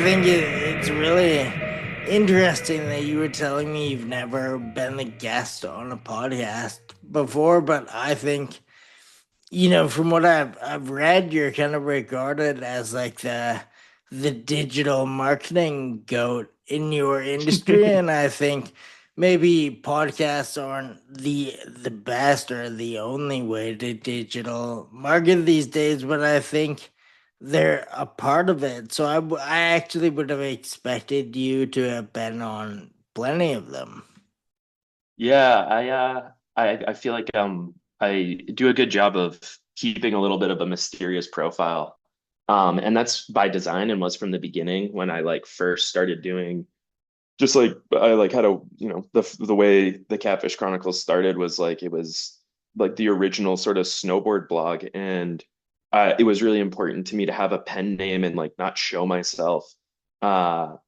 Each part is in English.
think it's really interesting that you were telling me you've never been a guest on a podcast before, but I think, from what I've read, you're kind of regarded as like the digital marketing goat in your industry, and I think maybe podcasts aren't the best or the only way to digital market these days, but I think they're a part of it. So I actually would have expected you to have been on plenty of them. Yeah, I feel like I do a good job of keeping a little bit of a mysterious profile. And that's by design and was from the beginning when I like first started doing just like I like had a the way the Catfish Chronicles started was like it was like the original sort of snowboard blog, and it was really important to me to have a pen name and like not show myself,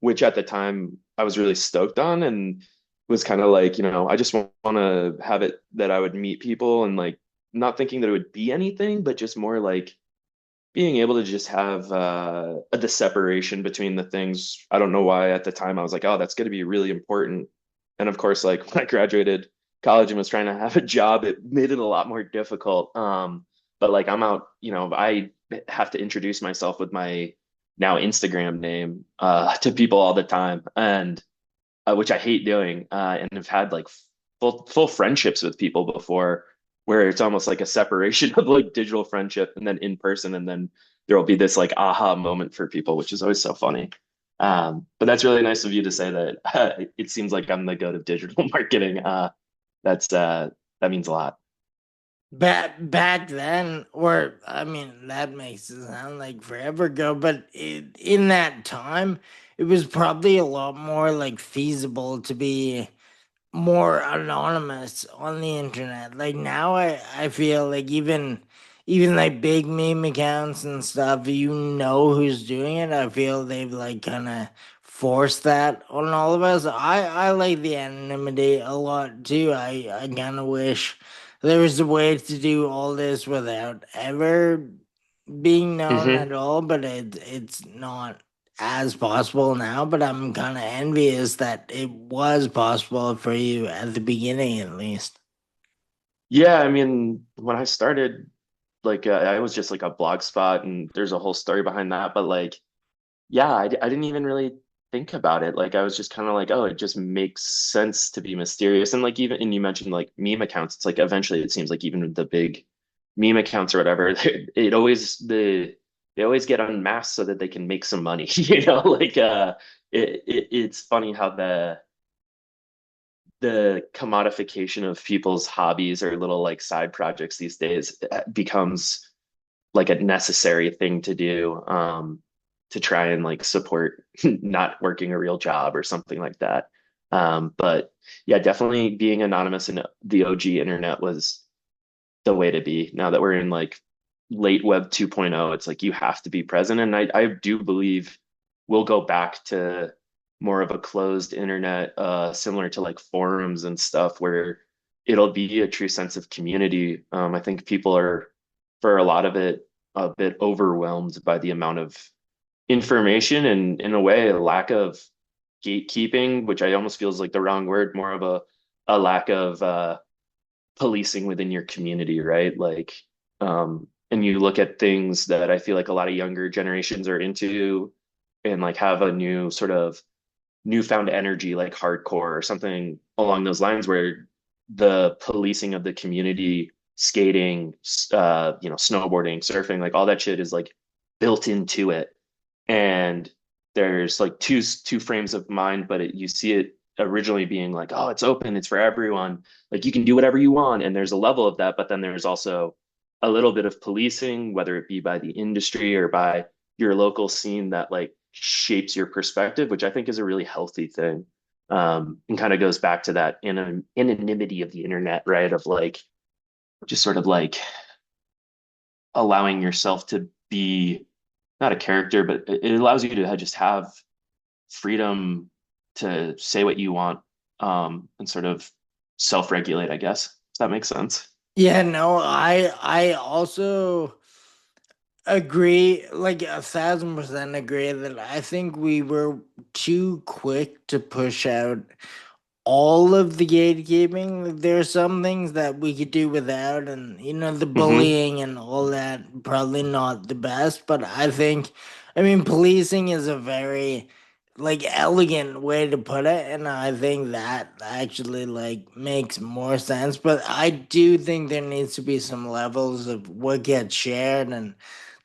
which at the time I was really stoked on and was kind of like, I just want to have it that I would meet people and like not thinking that it would be anything, but just more like being able to just have the separation between the things. I don't know why at the time I was like, oh, that's going to be really important. And of course, like when I graduated college and was trying to have a job, it made it a lot more difficult. But like I'm out, I have to introduce myself with my now Instagram name to people all the time, and which I hate doing, and have had like full friendships with people before, where it's almost like a separation of like digital friendship and then in person, and then there will be this like aha moment for people, which is always so funny. But that's really nice of you to say that. It seems like I'm the goat of digital marketing. That's that means a lot. Back then, or I mean, that makes it sound like forever ago, but in that time, it was probably a lot more like feasible to be more anonymous on the internet. Like now I feel like even like big meme accounts and stuff, you know who's doing it. I feel they've like kind of forced that on all of us. I like the anonymity a lot too. I kind of wish there was a way to do all this without ever being known Hmm. at all, but it's not as possible now. But I'm kind of envious that it was possible for you at the beginning, at least. Yeah, I mean, when I started, like I was just like a blog spot, and there's a whole story behind that. But like, yeah, I didn't even really think about it. Like I was just kind of like, oh, it just makes sense to be mysterious. And like even and you mentioned like meme accounts, it's like eventually it seems like even the big meme accounts or whatever, it always they always get unmasked so that they can make some money. Like it's funny how the commodification of people's hobbies or little like side projects these days becomes like a necessary thing to do, to try and like support not working a real job or something like that. But yeah, definitely being anonymous in the OG internet was the way to be. Now that we're in like late web 2.0, it's like you have to be present. And I do believe we'll go back to more of a closed internet, similar to like forums and stuff, where it'll be a true sense of community. I think people are, for a lot of it, a bit overwhelmed by the amount of information and, in a way, a lack of gatekeeping, which I almost feels like the wrong word, more of a lack of policing within your community, right? Like, and you look at things that I feel like a lot of younger generations are into and like have a new sort of newfound energy, like hardcore or something along those lines, where the policing of the community, skating, snowboarding, surfing, like all that shit is like built into it. And there's like two frames of mind, but you see it originally being like, oh, it's open, it's for everyone, like you can do whatever you want, and there's a level of that, but then there's also a little bit of policing, whether it be by the industry or by your local scene, that like shapes your perspective, which I think is a really healthy thing. And kind of goes back to that anonymity of the internet, right? Of like just sort of like allowing yourself to be not a character, but it allows you to just have freedom to say what you want, and sort of self-regulate, I guess. If that makes sense. Yeah, no, I also agree, like 1,000% agree that I think we were too quick to push out all of the gatekeeping. There are some things that we could do without, and the Hmm. bullying and all that, probably not the best. But I think, I mean, policing is a very like elegant way to put it, and I think that actually like makes more sense. But I do think there needs to be some levels of what gets shared and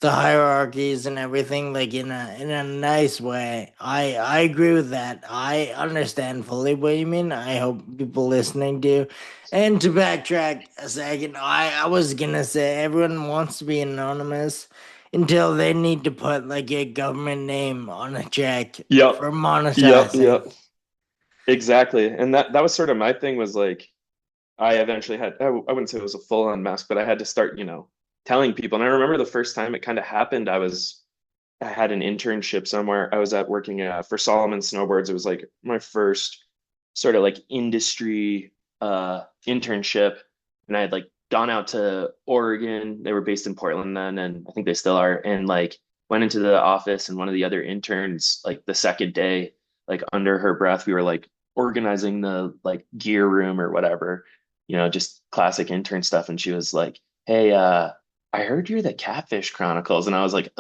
the hierarchies and everything like in a nice way. I agree with that. I understand fully what you mean. I hope people listening do. And to backtrack a second, I was gonna say everyone wants to be anonymous until they need to put like a government name on a check Yep. for Yep. monetizing. Yep. Exactly. And that was sort of my thing was like I eventually had I wouldn't say it was a full on mask, but I had to start, telling people. And I remember the first time it kind of happened, I had an internship somewhere. I was at working for Solomon Snowboards. It was like my first sort of like industry internship. And I had like gone out to Oregon. They were based in Portland then, and I think they still are. And like went into the office, and one of the other interns, like the second day, like under her breath, we were like organizing the like gear room or whatever, just classic intern stuff. And she was like, "Hey, I heard you're the Catfish Chronicles." And I was like,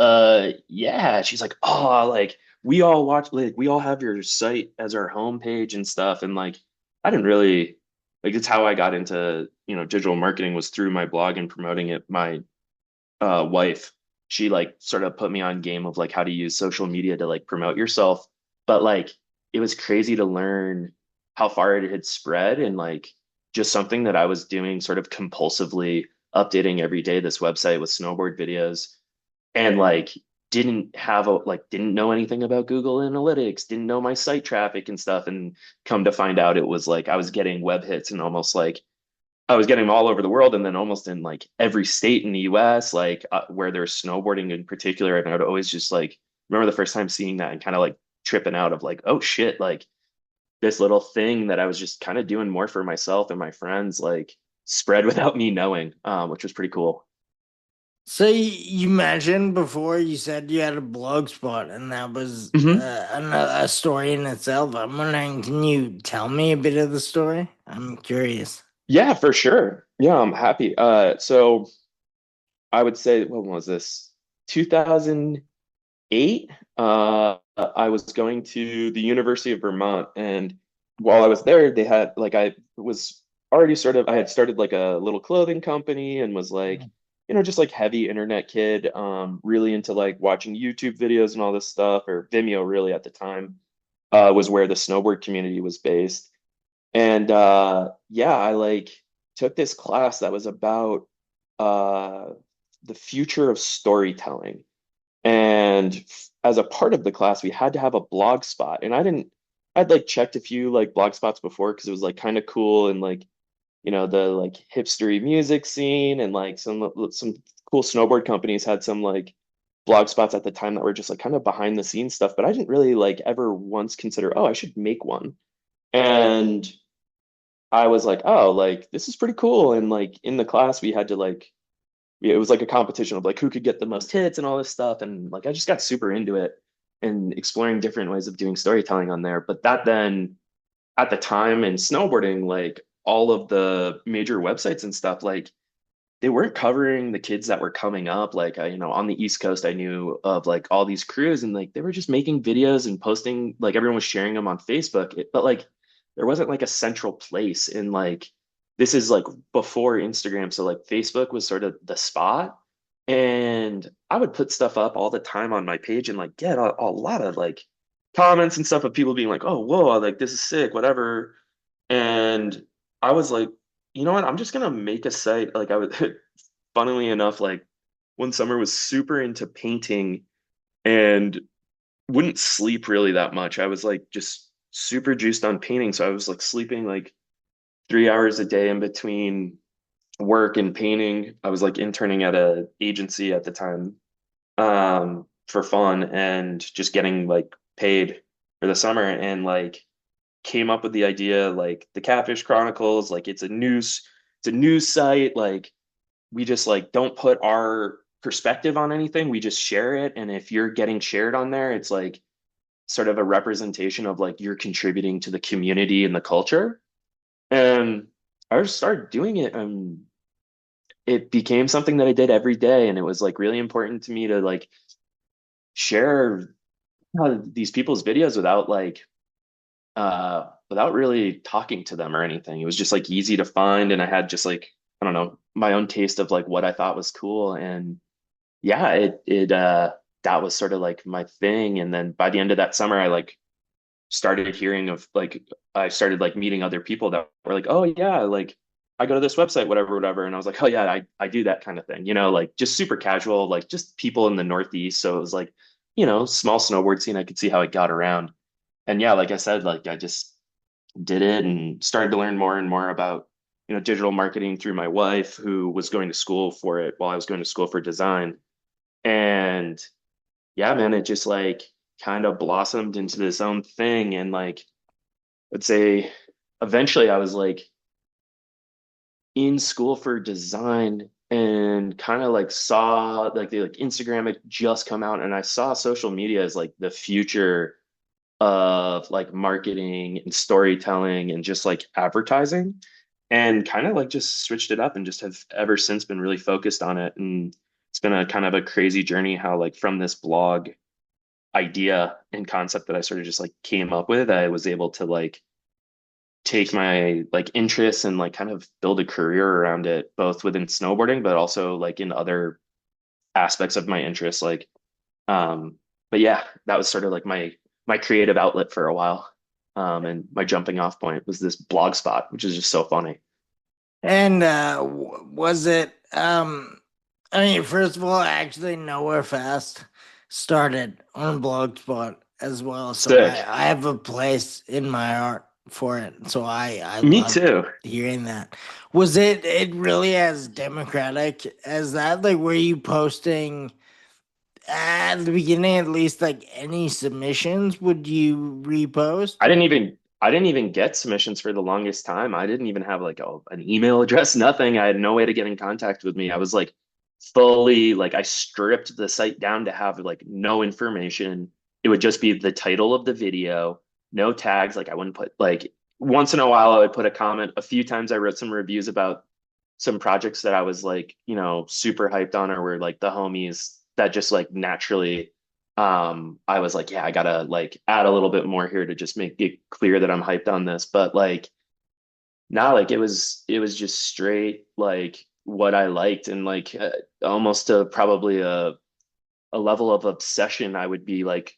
yeah. She's like, "Oh, like we all watch, like we all have your site as our homepage and stuff." And like, I didn't really like, it's how I got into, digital marketing was through my blog and promoting it. My wife, she like sort of put me on game of like how to use social media to like promote yourself. But like, it was crazy to learn how far it had spread and like just something that I was doing sort of compulsively updating every day this website with snowboard videos and like didn't know anything about Google Analytics, didn't know my site traffic and stuff. And come to find out it was like I was getting web hits and almost like I was getting them all over the world and then almost in like every state in the US, like where there's snowboarding in particular. And I would always just like remember the first time seeing that and kind of like tripping out of like, oh shit, like this little thing that I was just kind of doing more for myself and my friends, like spread without me knowing, which was pretty cool. So you mentioned before you said you had a blog spot, and that was Hmm. a story in itself. I'm wondering, can you tell me a bit of the story? I'm curious. Yeah, for sure. Yeah, I'm happy. So I would say, what was this? 2008. I was going to the University of Vermont, and while I was there, they had like I was already sort of I had started like a little clothing company and was like, just like heavy internet kid, really into like watching YouTube videos and all this stuff, or Vimeo really at the time, was where the snowboard community was based. And yeah, I like took this class that was about uh the future of storytelling. And as a part of the class, we had to have a blog spot. And I'd like checked a few like blog spots before because it was like kind of cool and like, the like hipstery music scene and like some cool snowboard companies had some like blog spots at the time that were just like kind of behind the scenes stuff. But I didn't really like ever once consider, oh, I should make one. And I was like, oh, like this is pretty cool. And like in the class, we had to like, it was like a competition of like who could get the most hits and all this stuff. And like I just got super into it and exploring different ways of doing storytelling on there. But that then at the time in snowboarding, like all of the major websites and stuff, like they weren't covering the kids that were coming up. Like on the East Coast, I knew of like all these crews and like they were just making videos and posting, like everyone was sharing them on Facebook. But like there wasn't like a central place in like this is like before Instagram. So like Facebook was sort of the spot. And I would put stuff up all the time on my page and like get a lot of like comments and stuff of people being like, oh, whoa, like this is sick, whatever. And I was like, you know what? I'm just gonna make a site. Like I was, funnily enough, like one summer was super into painting and wouldn't sleep really that much. I was like just super juiced on painting, so I was like sleeping like 3 hours a day in between work and painting. I was like interning at a agency at the time, for fun and just getting like paid for the summer and like came up with the idea like the Catfish Chronicles, like it's a news site. Like we just like don't put our perspective on anything. We just share it. And if you're getting shared on there, it's like sort of a representation of like you're contributing to the community and the culture. And I just started doing it, and it became something that I did every day. And it was like really important to me to like share these people's videos without really talking to them or anything. It was just like easy to find, and I had just like, I don't know, my own taste of like what I thought was cool. And yeah, it that was sort of like my thing. And then by the end of that summer, I like started hearing of like I started like meeting other people that were like, oh yeah, like I go to this website, whatever, whatever. And I was like, oh yeah, I do that kind of thing, like just super casual, like just people in the Northeast. So it was like, small snowboard scene. I could see how it got around. And yeah, like I said, like I just did it and started to learn more and more about, digital marketing through my wife, who was going to school for it while I was going to school for design. And yeah, man, it just like kind of blossomed into this own thing. And like, I'd say eventually I was like in school for design and kind of like saw like the like Instagram had just come out, and I saw social media as like the future of like marketing and storytelling and just like advertising, and kind of like just switched it up and just have ever since been really focused on it. And it's been a kind of a crazy journey how like from this blog idea and concept that I sort of just like came up with, I was able to like take my like interests and like kind of build a career around it, both within snowboarding, but also like in other aspects of my interests. Um, but yeah, that was sort of like my creative outlet for a while. And my jumping off point was this blog spot, which is just so funny. And was it I mean, first of all, I actually Nowhere Fast started on Blogspot as well. So Sick. I have a place in my heart for it. So I Me loved too. hearing that. Was it really as democratic as that? Like were you posting at the beginning at least like any submissions would you repost? I didn't even get submissions for the longest time. I didn't even have like an email address, nothing. I had no way to get in contact with me. I was like fully like I stripped the site down to have like no information. It would just be the title of the video, no tags. Like I wouldn't put like once in a while I would put a comment. A few times I wrote some reviews about some projects that I was like, super hyped on or were like the homies that just like naturally I was like, yeah, I gotta like add a little bit more here to just make it clear that I'm hyped on this. But like now like it was just straight like what I liked, and like almost probably a level of obsession. I would be like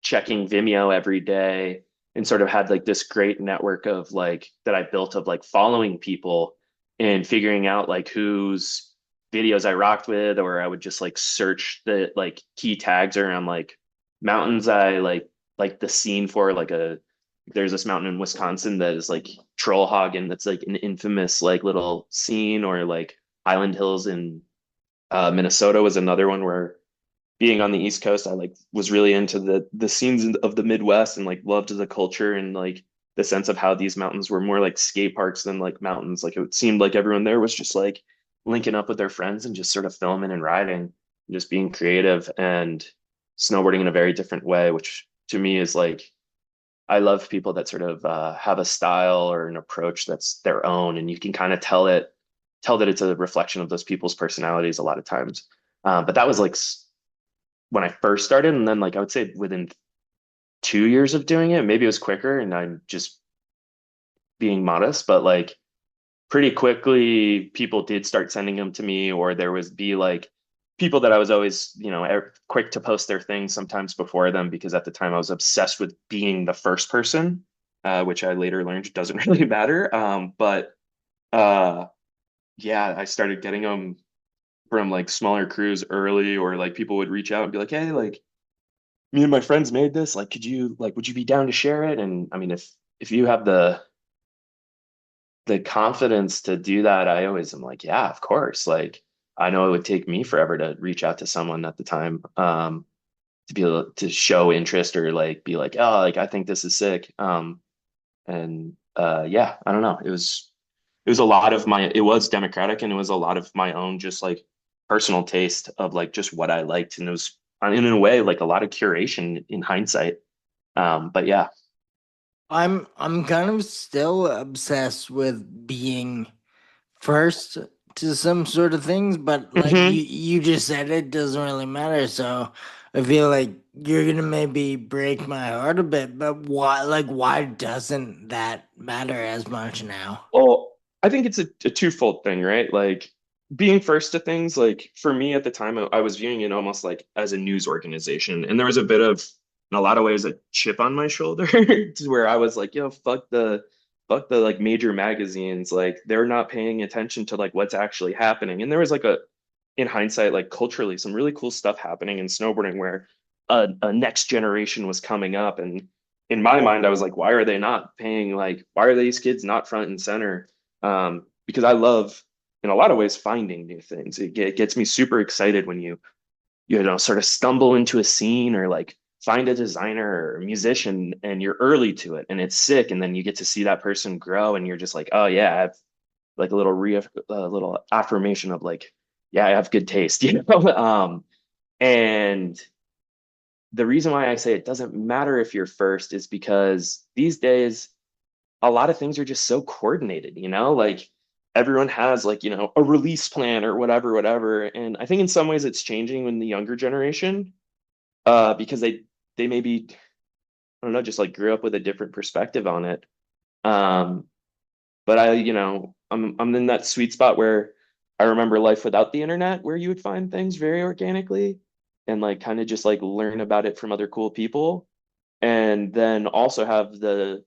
checking Vimeo every day and sort of had like this great network of like that I built of like following people and figuring out like whose videos I rocked with, or I would just like search the like key tags around like mountains I like the scene for like there's this mountain in Wisconsin that is like Trollhagen, that's like an infamous like little scene, or like Highland Hills in Minnesota was another one where being on the East Coast, I like was really into the scenes of the Midwest and like loved the culture and like the sense of how these mountains were more like skate parks than like mountains. Like it seemed like everyone there was just like linking up with their friends and just sort of filming and riding, and just being creative and snowboarding in a very different way, which to me is like I love people that sort of have a style or an approach that's their own, and you can kind of tell that it's a reflection of those people's personalities a lot of times. But that was like when I first started. And then like I would say within 2 years of doing it, maybe it was quicker and I'm just being modest, but like pretty quickly people did start sending them to me, or there was be like people that I was always, quick to post their things sometimes before them, because at the time I was obsessed with being the first person, which I later learned doesn't really matter. But uh, yeah, I started getting them from like smaller crews early, or like people would reach out and be like, hey, like me and my friends made this. Like, would you be down to share it? And I mean, if you have the confidence to do that, I always am like, yeah, of course. Like, I know it would take me forever to reach out to someone at the time, to be able to show interest or like be like, oh, like I think this is sick. And yeah, I don't know. It was a lot of my, it was democratic, and it was a lot of my own just like personal taste of like just what I liked. And it was in a way like a lot of curation in hindsight. But yeah. I'm kind of still obsessed with being first to some sort of things, but like Hmm. you just said, it doesn't really matter. So I feel like you're gonna maybe break my heart a bit, but why doesn't that matter as much now? Well, I think it's a twofold thing, right? Like being first to things, like for me at the time, I was viewing it almost like as a news organization. And there was a bit of, in a lot of ways, a chip on my shoulder to where I was like, yo, fuck the like major magazines. Like they're not paying attention to like what's actually happening. And there was like in hindsight, like culturally, some really cool stuff happening in snowboarding where a next generation was coming up. And in my mind, I was like, why are they not paying, like, why are these kids not front and center? Because I love, in a lot of ways, finding new things. It gets me super excited when you know, sort of stumble into a scene or like find a designer or a musician and you're early to it and it's sick. And then you get to see that person grow and you're just like, oh yeah, I have like a little affirmation of like, yeah, I have good taste, you know? And the reason why I say it doesn't matter if you're first is because these days a lot of things are just so coordinated, you know? Like everyone has like, you know, a release plan or whatever, whatever. And I think in some ways it's changing in the younger generation, because they maybe, I don't know, just like grew up with a different perspective on it. Um, but you know, I'm in that sweet spot where I remember life without the internet, where you would find things very organically and like kind of just like learn about it from other cool people. And then also have the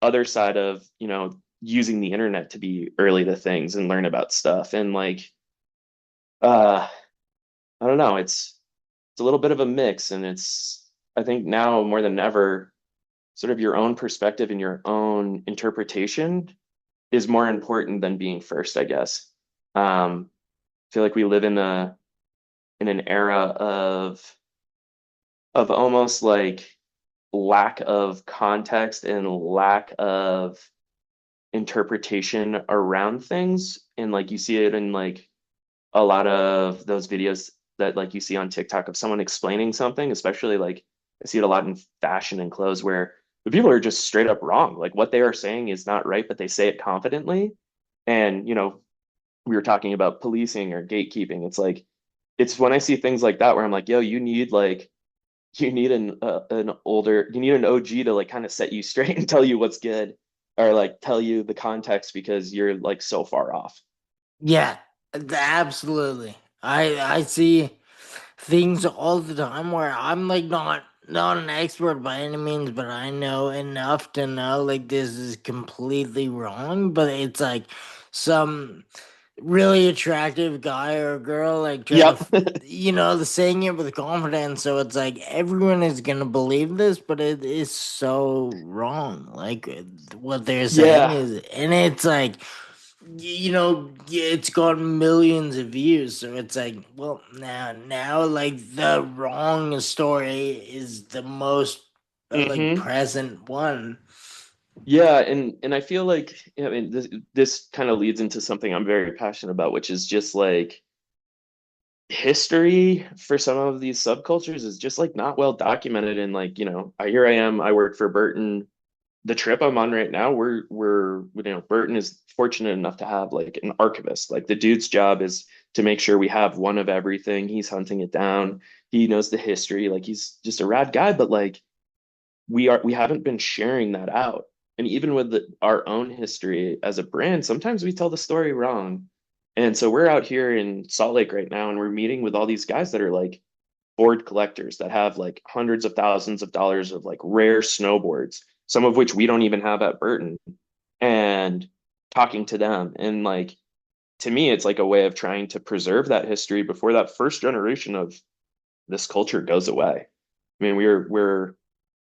other side of, you know, using the internet to be early to things and learn about stuff. And like, uh, I don't know, it's a little bit of a mix. And it's, I think now more than ever, sort of your own perspective and your own interpretation is more important than being first, I guess. I feel like we live in an era of almost like lack of context and lack of interpretation around things. And like you see it in like a lot of those videos that like you see on TikTok of someone explaining something, especially like I see it a lot in fashion and clothes where the people are just straight up wrong. Like what they are saying is not right, but they say it confidently. And, you know, we were talking about policing or gatekeeping. It's like, it's when I see things like that where I'm like, yo, you need like, you need you need an OG to like kind of set you straight and tell you what's good or like tell you the context because you're like so far off. Yeah, absolutely. I see things all the time where I'm like not an expert by any means, but I know enough to know like this is completely wrong. But it's like some really attractive guy or girl like Yep. saying it with confidence, so it's like everyone is gonna believe this, but it is so wrong. Like what they're saying Yeah. is, and it's like it's got millions of views, so it's like, well, now, like the wrong story is the most like Hmm. present one. Yeah, and I feel like I mean this kind of leads into something I'm very passionate about, which is just like history for some of these subcultures is just like not well documented. And like, you know, here I am, I work for Burton. The trip I'm on right now, we're you know, Burton is fortunate enough to have like an archivist. Like the dude's job is to make sure we have one of everything. He's hunting it down. He knows the history. Like he's just a rad guy, but like we haven't been sharing that out. And even with our own history as a brand, sometimes we tell the story wrong. And so we're out here in Salt Lake right now, and we're meeting with all these guys that are like board collectors that have like hundreds of thousands of dollars of like rare snowboards, some of which we don't even have at Burton, and talking to them. And like to me, it's like a way of trying to preserve that history before that first generation of this culture goes away. I mean, we're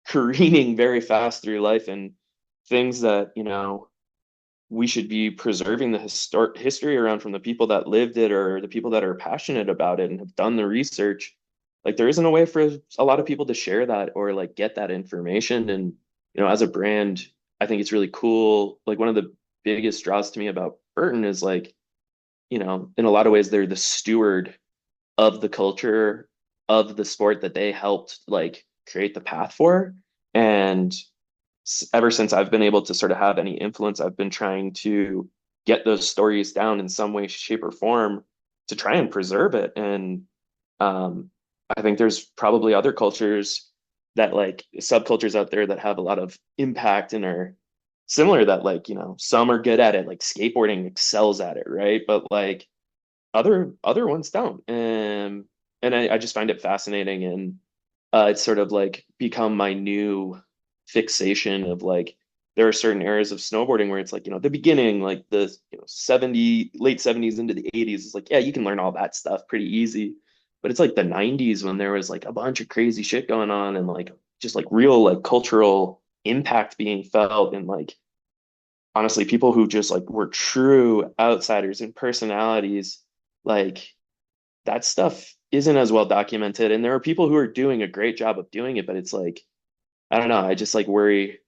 careening very fast through life and things that, you know, we should be preserving the history around from the people that lived it or the people that are passionate about it and have done the research. Like there isn't a way for a lot of people to share that or like get that information. And, you know, as a brand, I think it's really cool. Like one of the biggest draws to me about Burton is like, you know, in a lot of ways, they're the steward. of the culture of the sport that they helped like create the path for. And ever since I've been able to sort of have any influence, I've been trying to get those stories down in some way, shape, or form to try and preserve it. And um, I think there's probably other cultures that like subcultures out there that have a lot of impact and are similar that like, some are good at it, like skateboarding excels at it, right? But like other ones don't. And I just find it fascinating and it's sort of like become my new fixation of like there are certain eras of snowboarding where it's like, the beginning, like the late 70s into the 80s, is like, yeah, you can learn all that stuff pretty easy. But it's like the 90s when there was like a bunch of crazy shit going on and like just like real like cultural impact being felt and like honestly people who just like were true outsiders and personalities, like that stuff isn't as well documented. And there are people who are doing a great job of doing it, but it's like, I don't know, I just like worry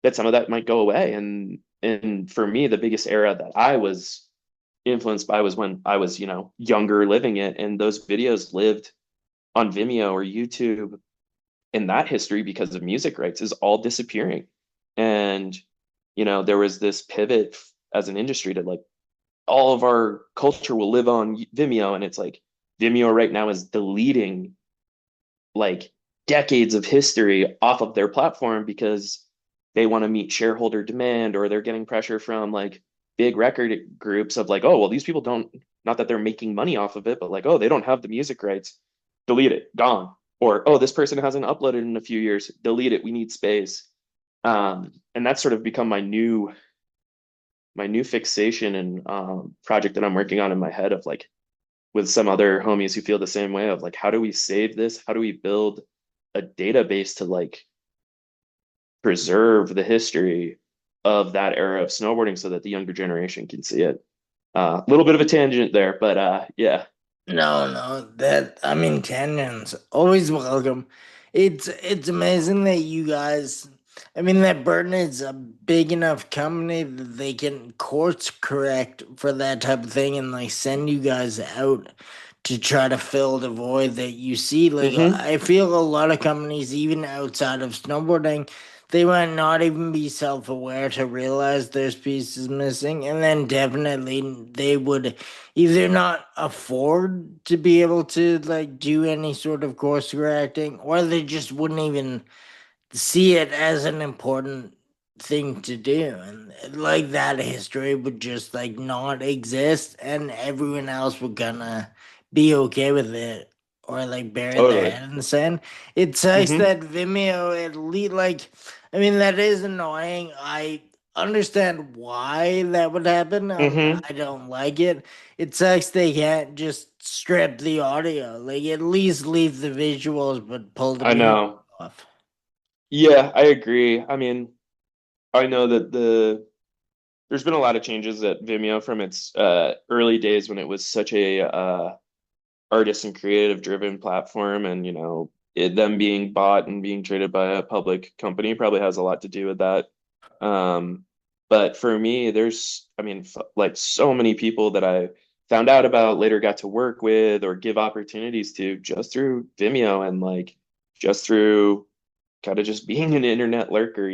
that some of that might go away. And for me, the biggest era that I was influenced by was when I was, younger living it. And those videos lived on Vimeo or YouTube. And that history, because of music rights, is all disappearing. And, there was this pivot as an industry to like all of our culture will live on Vimeo. And it's like Vimeo right now is deleting like decades of history off of their platform because they want to meet shareholder demand or they're getting pressure from like big record groups of like, oh, well, these people don't, not that they're making money off of it, but like, oh, they don't have the music rights, delete it, gone. Or, oh, this person hasn't uploaded in a few years, delete it, we need space. And that's sort of become my new fixation and project that I'm working on in my head of like with some other homies who feel the same way of like, how do we save this? How do we build a database to like preserve the history of that era of snowboarding so that the younger generation can see it? A little bit of a tangent there, but yeah. No, no, that I mean tangents always welcome. It's amazing that you guys I mean that Burton is a big enough company that they can course correct for that type of thing and like send you guys out to try to fill the void that you see. Like Mm-hmm. I feel a lot of companies, even outside of snowboarding, they might not even be self-aware to realize there's pieces missing, and then definitely they would either not afford to be able to like do any sort of course correcting, or they just wouldn't even see it as an important thing to do, and like that history would just like not exist and everyone else would gonna be okay with it or like bury their Totally. head in the sand. It sucks Mm-hmm. that Vimeo at least like I mean that is annoying. I understand why that would happen. Mm-hmm. I don't like it. It sucks they can't just strip the audio, like at least leave the visuals but pull the I music know. off. Yeah, I agree. I mean, I know that there's been a lot of changes at Vimeo from its early days when it was such a artist and creative driven platform and them being bought and being traded by a public company probably has a lot to do with that. Um but for me there's I mean like so many people that I found out about, later got to work with or give opportunities to just through Vimeo and like just through kind of just being an internet lurker,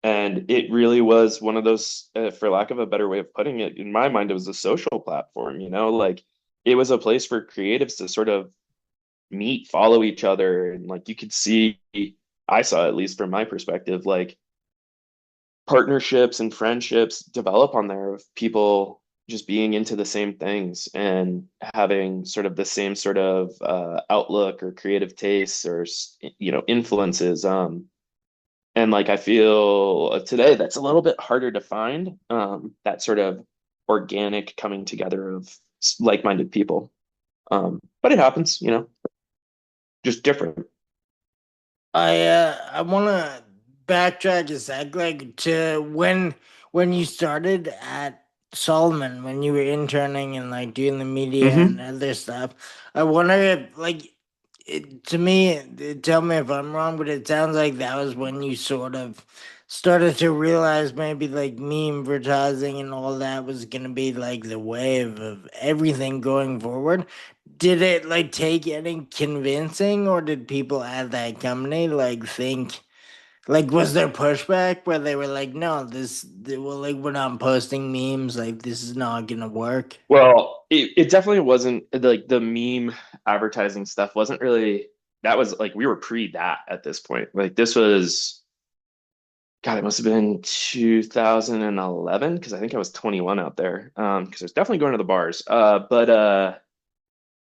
and it really was one of those, for lack of a better way of putting it, in my mind, it was a social platform, like it was a place for creatives to sort of meet, follow each other. And like you could see, I saw, at least from my perspective, like partnerships and friendships develop on there of people just being into the same things and having sort of the same sort of outlook or creative tastes or, influences. And like I feel today that's a little bit harder to find, that sort of organic coming together of like-minded people. But it happens, just different. I wanna backtrack a sec, like to when you started at Solomon, when you were interning and like doing the media and Hmm. other stuff. I wonder if like to me, tell me if I'm wrong, but it sounds like that was when you sort of started to realize maybe like meme advertising and all that was gonna be like the wave of everything going forward. Did it like take any convincing, or did people at that company like think? Like, was there pushback where they were like, "No, well, like, we're not posting memes. Like, this is not gonna work." Well, it definitely wasn't like the meme advertising stuff wasn't really that was like we were pre that at this point. Like this was God, it must have been 2011 because I think I was 21 out there. Because I was definitely going to the bars. But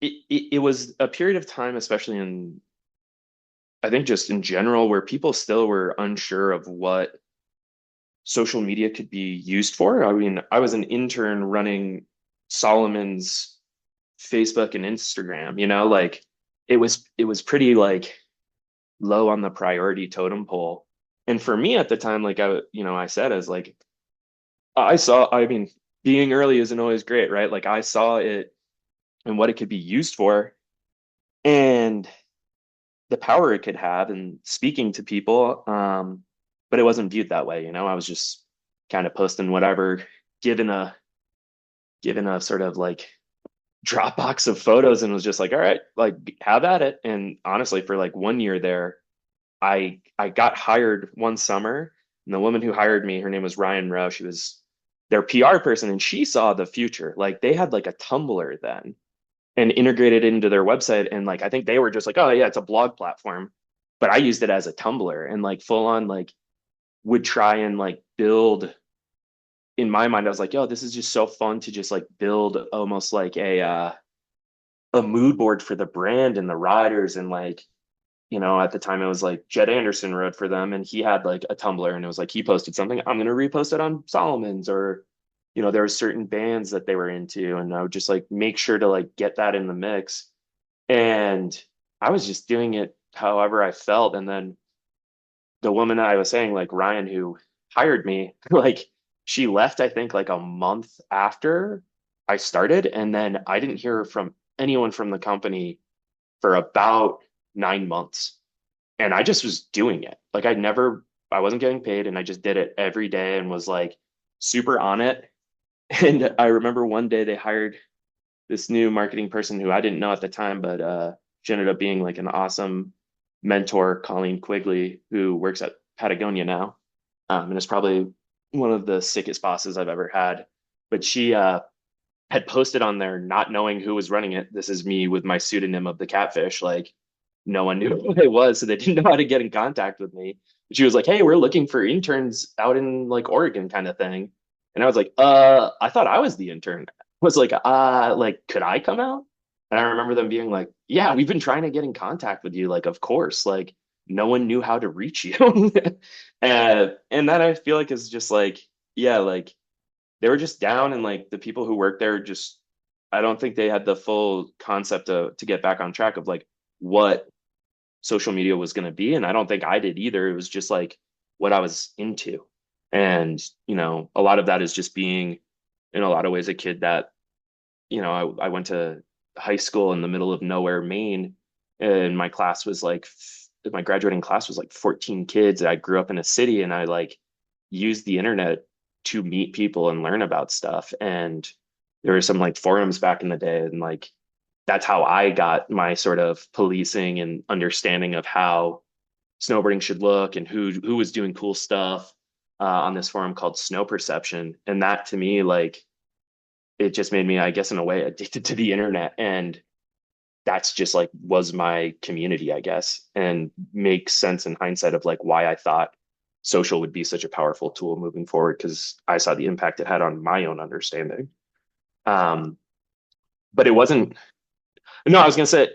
it was a period of time, especially in I think just in general, where people still were unsure of what social media could be used for. I mean, I was an intern running Solomon's Facebook and Instagram, like it was pretty like low on the priority totem pole. And for me at the time, like I said, as like I mean, being early isn't always great, right? Like I saw it and what it could be used for and the power it could have and speaking to people. But it wasn't viewed that way, I was just kind of posting whatever, given a given a sort of like Dropbox of photos and was just like, all right, like have at it. And honestly, for like 1 year there, I got hired one summer, and the woman who hired me, her name was Ryan Rowe. She was their PR person, and she saw the future. Like they had like a Tumblr then and integrated it into their website. And like I think they were just like, oh yeah, it's a blog platform. But I used it as a Tumblr and like full on like would try and like build in my mind, I was like, yo, this is just so fun to just like build almost like a mood board for the brand and the riders and like at the time it was like Jed Anderson rode for them and he had like a Tumblr and it was like he posted something, I'm gonna repost it on Solomon's or there were certain bands that they were into and I would just like make sure to like get that in the mix. And I was just doing it however I felt. And then the woman I was saying, like Ryan, who hired me, like she left, I think like a month after I started. And then I didn't hear from anyone from the company for about 9 months. And I just was doing it. Like I wasn't getting paid and I just did it every day and was like super on it. And I remember one day they hired this new marketing person who I didn't know at the time, but she ended up being like an awesome mentor, Colleen Quigley, who works at Patagonia now, and is probably one of the sickest bosses I've ever had. But she had posted on there, not knowing who was running it. This is me with my pseudonym of the Catfish. Like no one knew who it was, so they didn't know how to get in contact with me. But she was like, "Hey, we're looking for interns out in like Oregon, kind of thing." And I was like, I thought I was the intern." Was like, could I come out? And I remember them being like, yeah, we've been trying to get in contact with you. Like, of course, like no one knew how to reach you. And that I feel like is just like, yeah, like they were just down and like the people who worked there just, I don't think they had the full concept to get back on track of like what social media was going to be. And I don't think I did either. It was just like what I was into. And, a lot of that is just being in a lot of ways a kid that I went to high school in the middle of nowhere, Maine, and my graduating class was like 14 kids. I grew up in a city and I like used the internet to meet people and learn about stuff. And there were some like forums back in the day and like that's how I got my sort of policing and understanding of how snowboarding should look and who was doing cool stuff on this forum called Snow Perception. And that to me, like it just made me, I guess, in a way, addicted to the internet. And that's just like was my community, I guess, and makes sense in hindsight of like why I thought social would be such a powerful tool moving forward because I saw the impact it had on my own understanding. Um, but it wasn't, no, I was gonna say,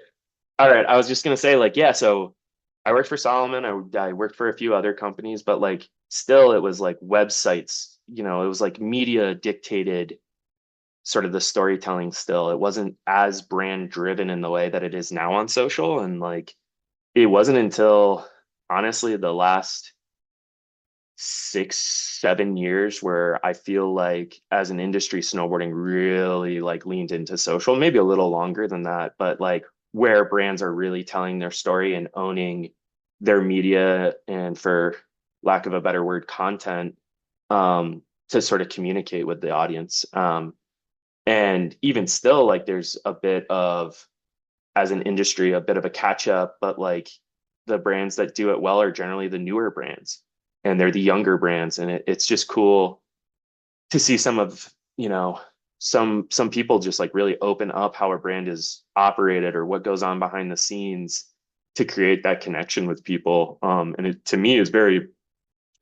all right, I was just gonna say, like, yeah, so I worked for Solomon, I worked for a few other companies, but like still it was like websites, it was like media dictated sort of the storytelling still. It wasn't as brand driven in the way that it is now on social. And like it wasn't until honestly the last 6, 7 years where I feel like as an industry snowboarding really like leaned into social, maybe a little longer than that, but like where brands are really telling their story and owning their media and, for lack of a better word, content, to sort of communicate with the audience. And even still, like there's a bit of, as an industry, a bit of a catch up, but like the brands that do it well are generally the newer brands and they're the younger brands. And it's just cool to see some of, some people just like really open up how a brand is operated or what goes on behind the scenes to create that connection with people. And it, to me, is very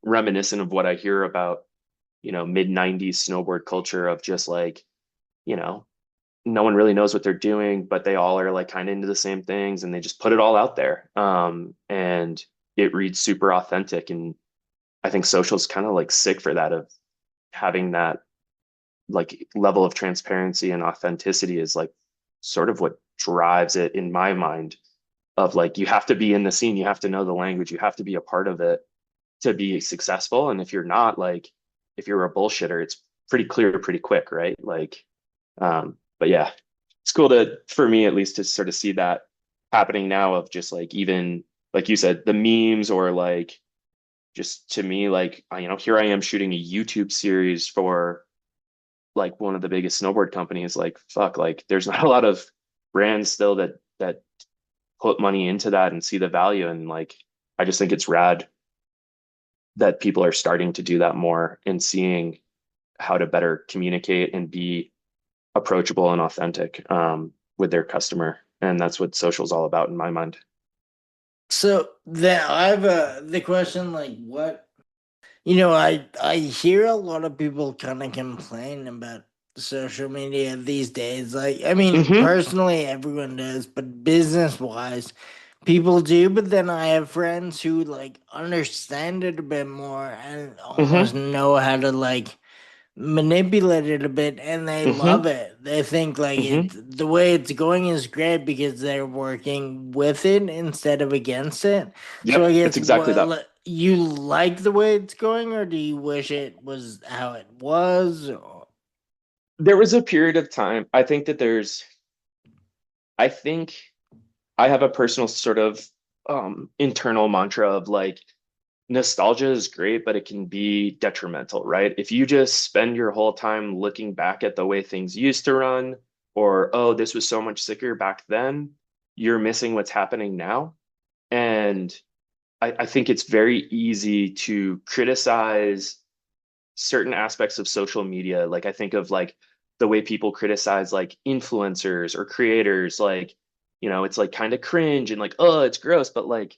reminiscent of what I hear about, mid 90s snowboard culture of just like, you know, no one really knows what they're doing, but they all are like kind of into the same things and they just put it all out there. And it reads super authentic. And I think social's kind of like sick for that, of having that like level of transparency and authenticity is like sort of what drives it in my mind, of like you have to be in the scene, you have to know the language, you have to be a part of it to be successful. And if you're not, like if you're a bullshitter, it's pretty clear pretty quick, right? Like but yeah, it's cool to, for me at least, to sort of see that happening now, of just like, even like you said, the memes, or like just to me, like here I am shooting a YouTube series for like one of the biggest snowboard companies. Like fuck, like there's not a lot of brands still that put money into that and see the value. And like I just think it's rad that people are starting to do that more and seeing how to better communicate and be approachable and authentic, with their customer. And that's what social's all about in my mind. So then I have the question, like, what, I hear a lot of people kind of complain about social media these days. Like, I mean, Mm-hmm. personally, everyone does, but business wise, people do. But then I have friends who like understand it a bit more and almost Mm-hmm. know how to like manipulate it a bit, and they love Mm-hmm. it. They think like Mm-hmm. the way it's going is great because they're working with it instead of against it. So I Yep. It's guess exactly that. you like the way it's going, or do you wish it was how it was? There was a period of time. I think I have a personal sort of internal mantra of like, nostalgia is great, but it can be detrimental, right? If you just spend your whole time looking back at the way things used to run, or, oh, this was so much sicker back then, you're missing what's happening now. And I think it's very easy to criticize certain aspects of social media. Like I think of like the way people criticize like influencers or creators, like, it's like kind of cringe and like, oh, it's gross, but like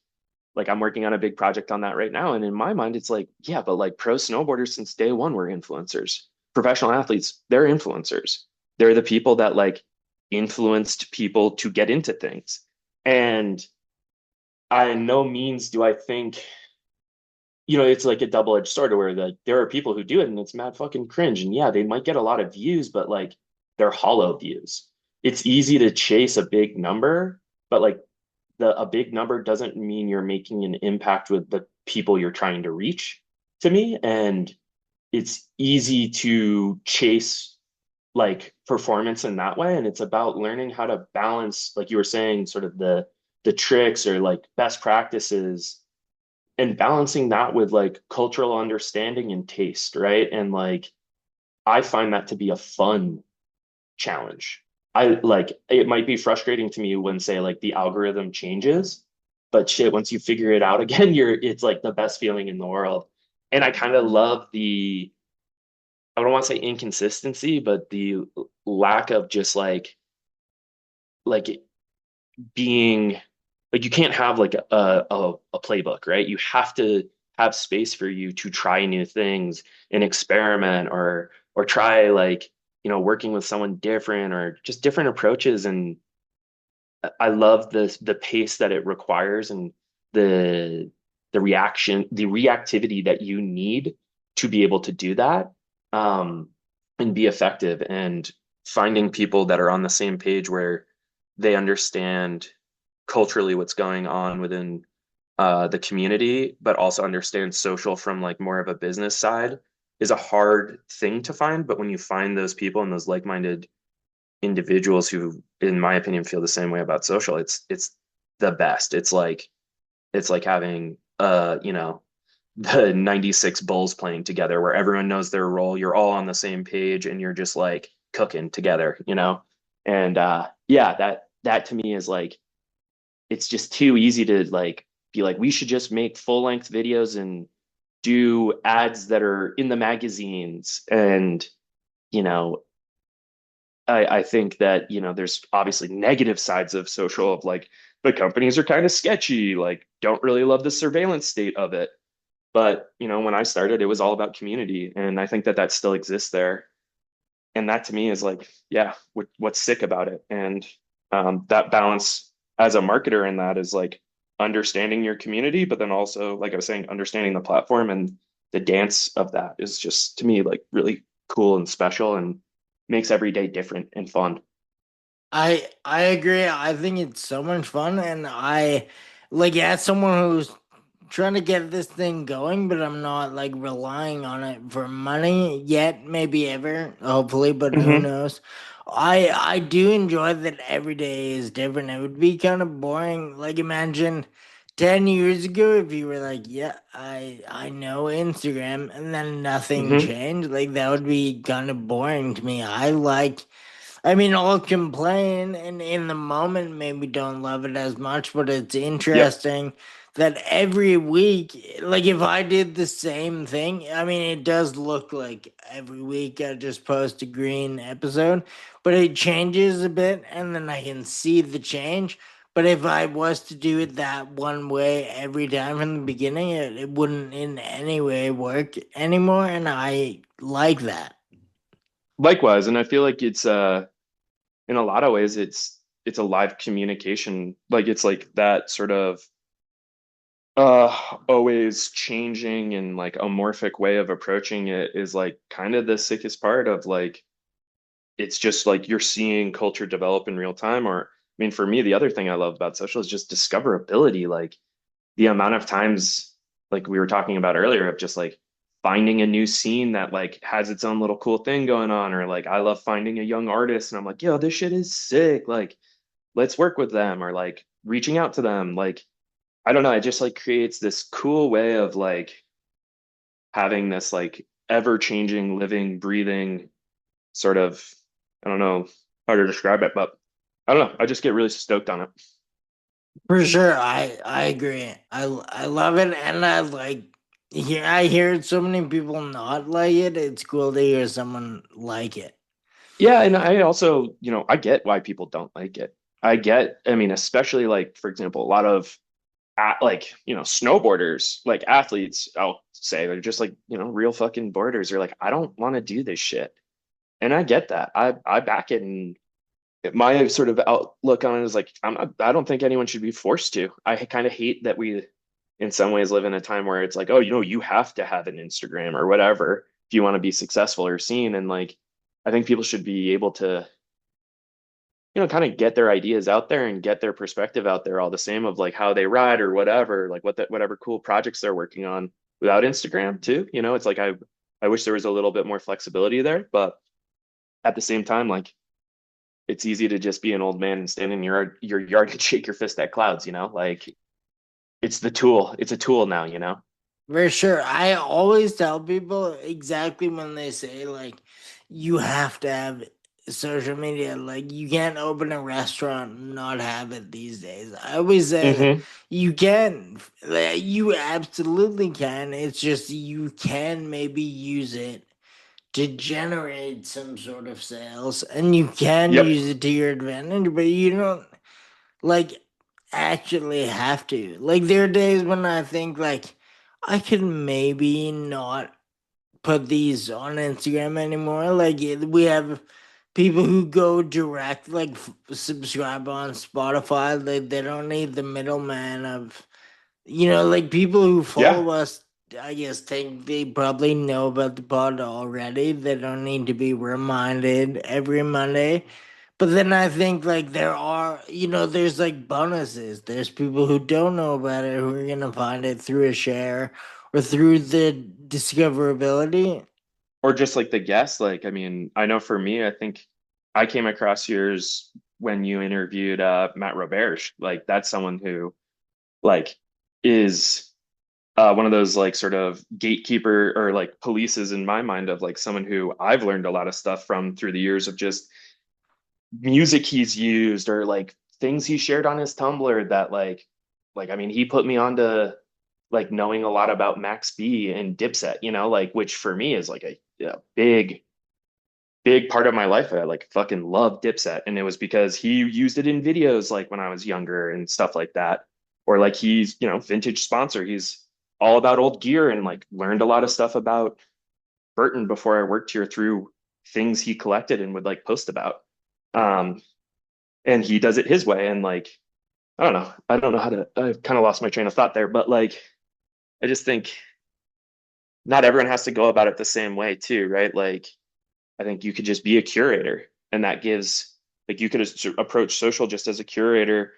I'm working on a big project on that right now. And in my mind, it's like, yeah, but like pro snowboarders since day one were influencers. Professional athletes, they're influencers. They're the people that like influenced people to get into things. And I, in no means do I think, it's like a double-edged sword, where like there are people who do it and it's mad fucking cringe. And yeah, they might get a lot of views, but like they're hollow views. It's easy to chase a big number, but like a big number doesn't mean you're making an impact with the people you're trying to reach, to me. And it's easy to chase like performance in that way. And it's about learning how to balance, like you were saying, sort of the tricks or like best practices, and balancing that with like cultural understanding and taste, right? And like I find that to be a fun challenge. I like, it might be frustrating to me when, say, like the algorithm changes, but shit, once you figure it out again, it's like the best feeling in the world. And I kind of love the, I don't want to say inconsistency, but the lack of just like being, like you can't have like a playbook, right? You have to have space for you to try new things and experiment, or try like, working with someone different, or just different approaches. And I love the pace that it requires, and the the reactivity that you need to be able to do that, um, and be effective. And finding people that are on the same page, where they understand culturally what's going on within the community, but also understand social from like more of a business side, is a hard thing to find. But when you find those people and those like-minded individuals who in my opinion, feel the same way about social. It's the best. It's like having the 96 Bulls playing together where everyone knows their role. You're all on the same page and you're just like cooking together. And yeah, that to me is like it's just too easy to like be like, we should just make full length videos and do ads that are in the magazines. And, you know, I think that, there's obviously negative sides of social of like the companies are kind of sketchy, like don't really love the surveillance state of it. But, when I started, it was all about community. And I think that that still exists there. And that to me is like, yeah, what's sick about it. And that balance as a marketer in that is like understanding your community, but then also, like I was saying, understanding the platform and the dance of that is just to me like really cool and special and makes every day different and fun. I agree. I think it's so much fun, and I like as someone who's trying to get this thing going, but I'm not like relying on it for money yet, maybe ever, hopefully, but who Hmm. knows. I do enjoy that every day is different. It would be kind of boring. Like imagine 10 years ago if you were like, yeah, I know Instagram and then nothing Hmm. changed. Like that would be kind of boring to me. I mean, I'll complain, and in the moment, maybe don't love it as much, but it's Yep. interesting that every week, like if I did the same thing, I mean, it does look like every week I just post a green episode, but it changes a bit, and then I can see the change. But if I was to do it that one way every time from the beginning, it wouldn't in any way work anymore, and I like that. Likewise. And I feel like it's in a lot of ways it's a live communication. Like it's like that sort of always changing and like amorphic way of approaching it is like kind of the sickest part of like it's just like you're seeing culture develop in real time. Or I mean, for me, the other thing I love about social is just discoverability. Like the amount of times, like we were talking about earlier, of just like finding a new scene that like has its own little cool thing going on. Or like I love finding a young artist and I'm like, yo, this shit is sick. Like let's work with them. Or like reaching out to them. Like I don't know, it just like creates this cool way of like having this like ever changing, living, breathing sort of, I don't know how to describe it, but I don't know. I just get really stoked on it. For sure, I agree. I love it, and I like hear I hear so many people not like it. It's cool to hear someone like it. Yeah, and I also, I get why people don't like it. I mean, especially like, for example, a lot of like, snowboarders, like athletes, I'll say they're just like, real fucking boarders. They're like, I don't want to do this shit. And I get that. I back it. And my sort of outlook on it is like I don't think anyone should be forced to. I kind of hate that we in some ways live in a time where it's like, oh, you have to have an Instagram or whatever if you want to be successful or seen. And like I think people should be able to, kind of get their ideas out there and get their perspective out there all the same of like how they ride or whatever, like whatever cool projects they're working on without Instagram too. It's like I wish there was a little bit more flexibility there, but at the same time, like it's easy to just be an old man and stand in your yard and shake your fist at clouds. Like it's the tool. It's a tool now. For sure, I always tell people exactly when they say like you have to have social media. Like you can't open a restaurant and not have it these days. I always say that Hmm. you can, like, you absolutely can. It's just you can maybe use it to generate some sort of sales and you can Yep. use it to your advantage, but you don't like actually have to. Like there are days when I think like I could maybe not put these on Instagram anymore. Like we have people who go direct, like subscribe on Spotify. They don't need the middleman of like people who Yeah. follow us, I guess think they probably know about the pod already. They don't need to be reminded every Monday. But then I think like there are, there's like bonuses. There's people who don't know about it who are gonna find it through a share or through the discoverability. Or just like the guest. Like, I mean, I know for me, I think I came across yours when you interviewed Matt Roberge. Like that's someone who like is one of those like sort of gatekeeper or like polices in my mind of like someone who I've learned a lot of stuff from through the years of just music he's used or like things he shared on his Tumblr that I mean he put me onto like knowing a lot about Max B and Dipset, like which for me is like a big part of my life. I like fucking love Dipset, and it was because he used it in videos like when I was younger and stuff like that. Or like he's, vintage sponsor. He's all about old gear and like learned a lot of stuff about Burton before I worked here through things he collected and would like post about. Um, and he does it his way. And like, I don't know. I don't know how to, I've kind of lost my train of thought there, but like, I just think not everyone has to go about it the same way too, right? Like, I think you could just be a curator, and that gives like you could approach social just as a curator,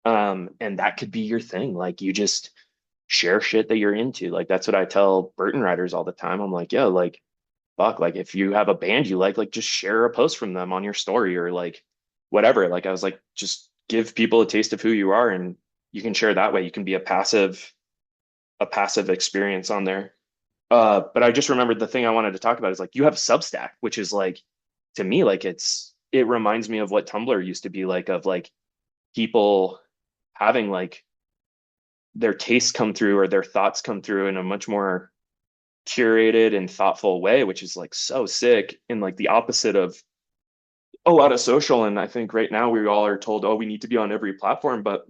and that could be your thing. Like you just share shit that you're into. Like that's what I tell Burton riders all the time. I'm like, yo, like fuck, like if you have a band you like just share a post from them on your story or like whatever. Like I was like, just give people a taste of who you are, and you can share that way. You can be a passive experience on there. But I just remembered the thing I wanted to talk about is like you have Substack, which is like to me like it reminds me of what Tumblr used to be like of like people having like their tastes come through or their thoughts come through in a much more curated and thoughtful way, which is like so sick and like the opposite of a lot of social. And I think right now we all are told, oh, we need to be on every platform, but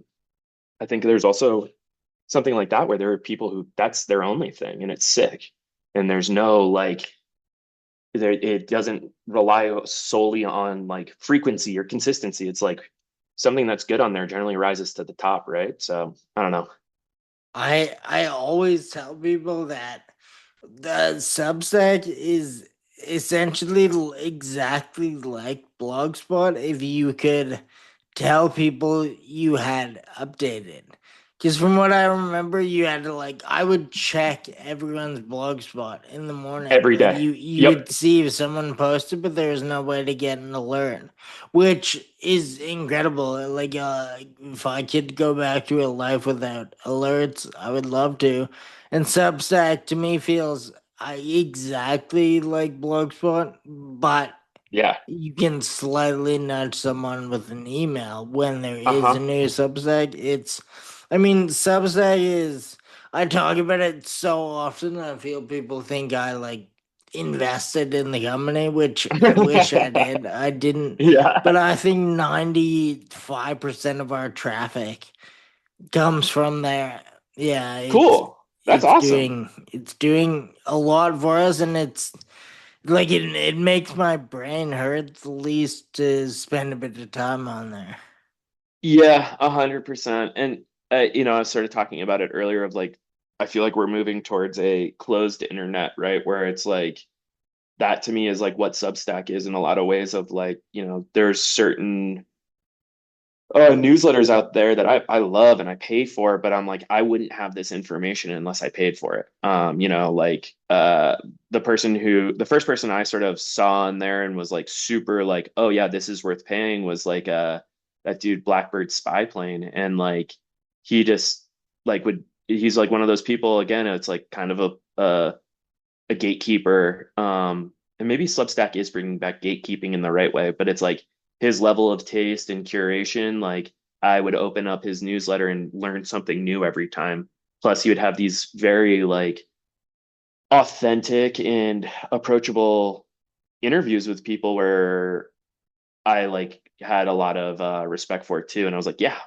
I think there's also something like that where there are people who that's their only thing and it's sick. And there's no like it doesn't rely solely on like frequency or consistency. It's like something that's good on there generally rises to the top, right? So I don't know. I always tell people that the Substack is essentially exactly like Blogspot if you could tell people you had updated. Because from what I remember, you had to like I would check everyone's Blogspot in the morning. Every Like day. you Yep. would see if someone posted, but there was no way to get an alert, which is incredible. Like if I could go back to a life without alerts, I would love to. And Substack to me feels exactly like Blogspot, but Yeah. you can slightly nudge someone with an email when there is a Uh-huh. new Substack. I mean, Substack is, I talk about it so often, I feel people think I like invested in the company, which I wish I did. I didn't, Yeah. but I think 95% of our traffic comes from there. Yeah, Cool. That's awesome. it's doing a lot for us, and it's like it makes my brain hurt the least to spend a bit of time on there. Yeah, 100%. And I was sort of talking about it earlier of like I feel like we're moving towards a closed internet, right? Where it's like that to me is like what Substack is in a lot of ways of like, there's certain newsletters out there that I love and I pay for, but I'm like, I wouldn't have this information unless I paid for it. Like the first person I sort of saw in there and was like super like, oh yeah, this is worth paying was like that dude Blackbird Spy Plane. And like he just like he's like one of those people again, it's like kind of a gatekeeper. And maybe Substack is bringing back gatekeeping in the right way, but it's like his level of taste and curation. Like I would open up his newsletter and learn something new every time. Plus, he would have these very like authentic and approachable interviews with people where I like had a lot of respect for it too. And I was like, yeah,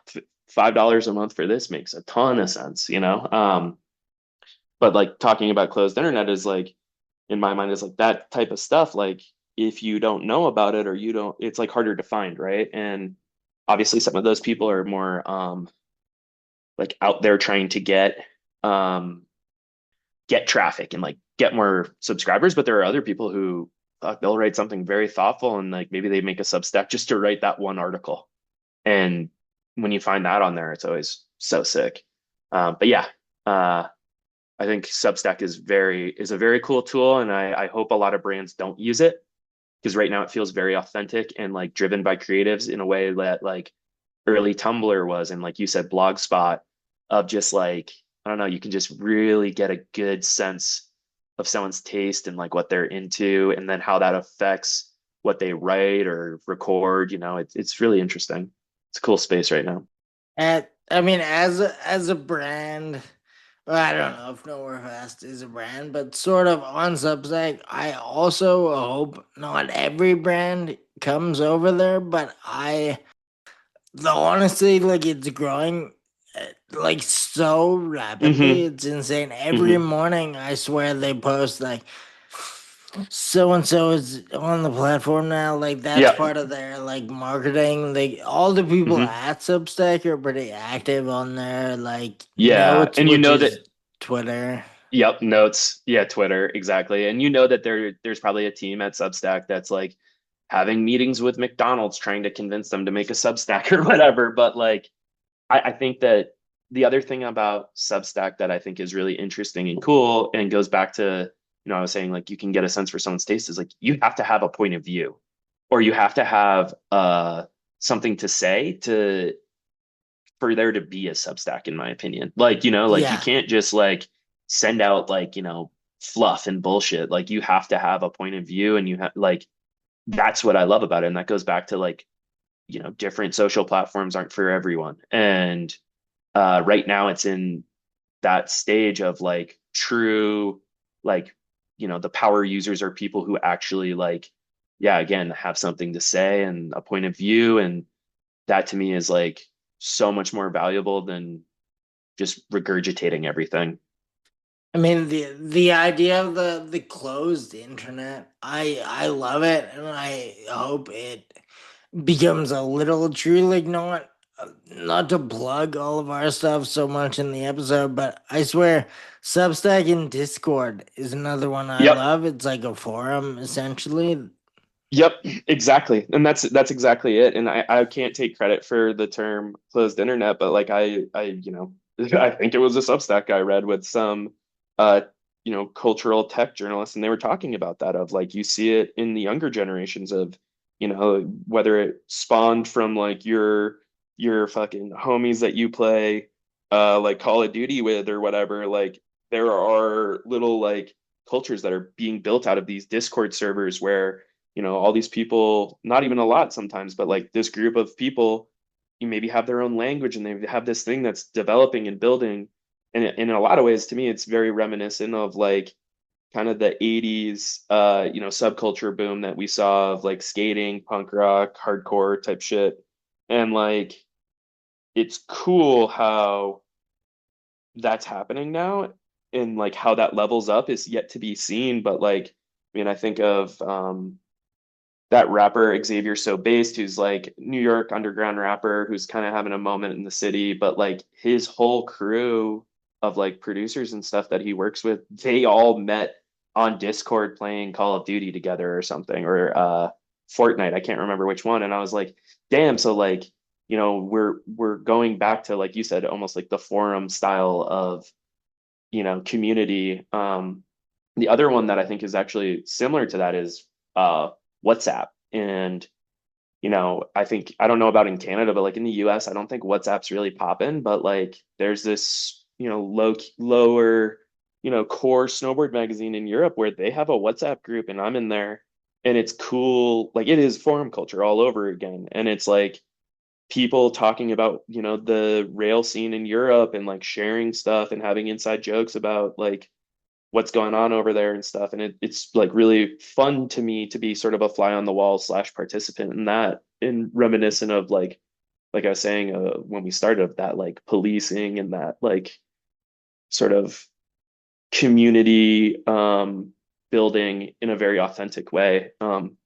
$5 a month for this makes a ton of sense. But like talking about closed internet is like in my mind is like that type of stuff like if you don't know about it or you don't it's like harder to find, right? And obviously some of those people are more like out there trying to um get traffic and like get more subscribers, but there are other people who they'll write something very thoughtful and like maybe they make a Substack just to write that one article. And when you find that on there it's always so sick. But yeah, uh I think Substack is a very cool tool, and I hope a lot of brands don't use it. because right now it feels very authentic and like driven by creatives in a way that like early Tumblr was, and like you said, Blogspot, of just like, I don't know, you can just really get a good sense of someone's taste and like what they're into, and then how that affects what they write or record. It's really interesting. It's a cool space right now. I mean, as a brand, well, I don't know if Nowhere Fast is a brand, but sort of on Substack, I also hope not every brand comes over there, but honestly, like it's growing like so rapidly. Hmm. It's insane. Every Hmm. morning, I swear they post like so and so is on the platform now. Like that's Yeah. part of their like marketing. Like all the people Hmm. at Substack are pretty active on there. Like Yeah. Notes, And you which know that, is Twitter. yep, notes. Yeah, Twitter, exactly. And you know that there's probably a team at Substack that's like having meetings with McDonald's trying to convince them to make a Substack or whatever. But like I think that the other thing about Substack that I think is really interesting and cool and goes back to, I was saying like you can get a sense for someone's taste is like you have to have a point of view, or you have to have something to say to for there to be a Substack, in my opinion. Like, like you Yeah. can't just like send out like, fluff and bullshit. Like you have to have a point of view, and you have like that's what I love about it. And that goes back to like, different social platforms aren't for everyone. And right now it's in that stage of like true, like, the power users are people who actually like, yeah, again, have something to say and a point of view. And that to me is like so much more valuable than just regurgitating everything. I mean the idea of the closed internet, I love it, and I hope it becomes a little true. Like not to plug all of our stuff so much in the episode, but I swear Substack and Discord is another one I Yep. love. It's like a forum essentially. Yep, exactly. And that's exactly it. And I can't take credit for the term closed internet, but like I think it was a Substack I read with some uh cultural tech journalists, and they were talking about that of like you see it in the younger generations of, whether it spawned from like your fucking homies that you play like Call of Duty with or whatever, like there are little like cultures that are being built out of these Discord servers where all these people, not even a lot sometimes, but like this group of people, you maybe have their own language and they have this thing that's developing and building. And in a lot of ways, to me, it's very reminiscent of like kind of the 80s, subculture boom that we saw of like skating, punk rock, hardcore type shit. And like, it's cool how that's happening now, and like how that levels up is yet to be seen. But like, I mean, I think of, that rapper Xavier So Based, who's like New York underground rapper who's kind of having a moment in the city, but like his whole crew of like producers and stuff that he works with, they all met on Discord playing Call of Duty together or something, or Fortnite. I can't remember which one. And I was like, damn, so like, we're going back to like you said, almost like the forum style of, community. The other one that I think is actually similar to that is WhatsApp. And, I think, I don't know about in Canada, but like in the US, I don't think WhatsApp's really popping, but like there's this, lower, core snowboard magazine in Europe where they have a WhatsApp group and I'm in there, and it's cool. Like it is forum culture all over again. And it's like people talking about, the rail scene in Europe and like sharing stuff and having inside jokes about like what's going on over there and stuff. And it's like really fun to me to be sort of a fly on the wall slash participant in that, and reminiscent of like I was saying when we started, that like policing and that like sort of community building in a very authentic way. And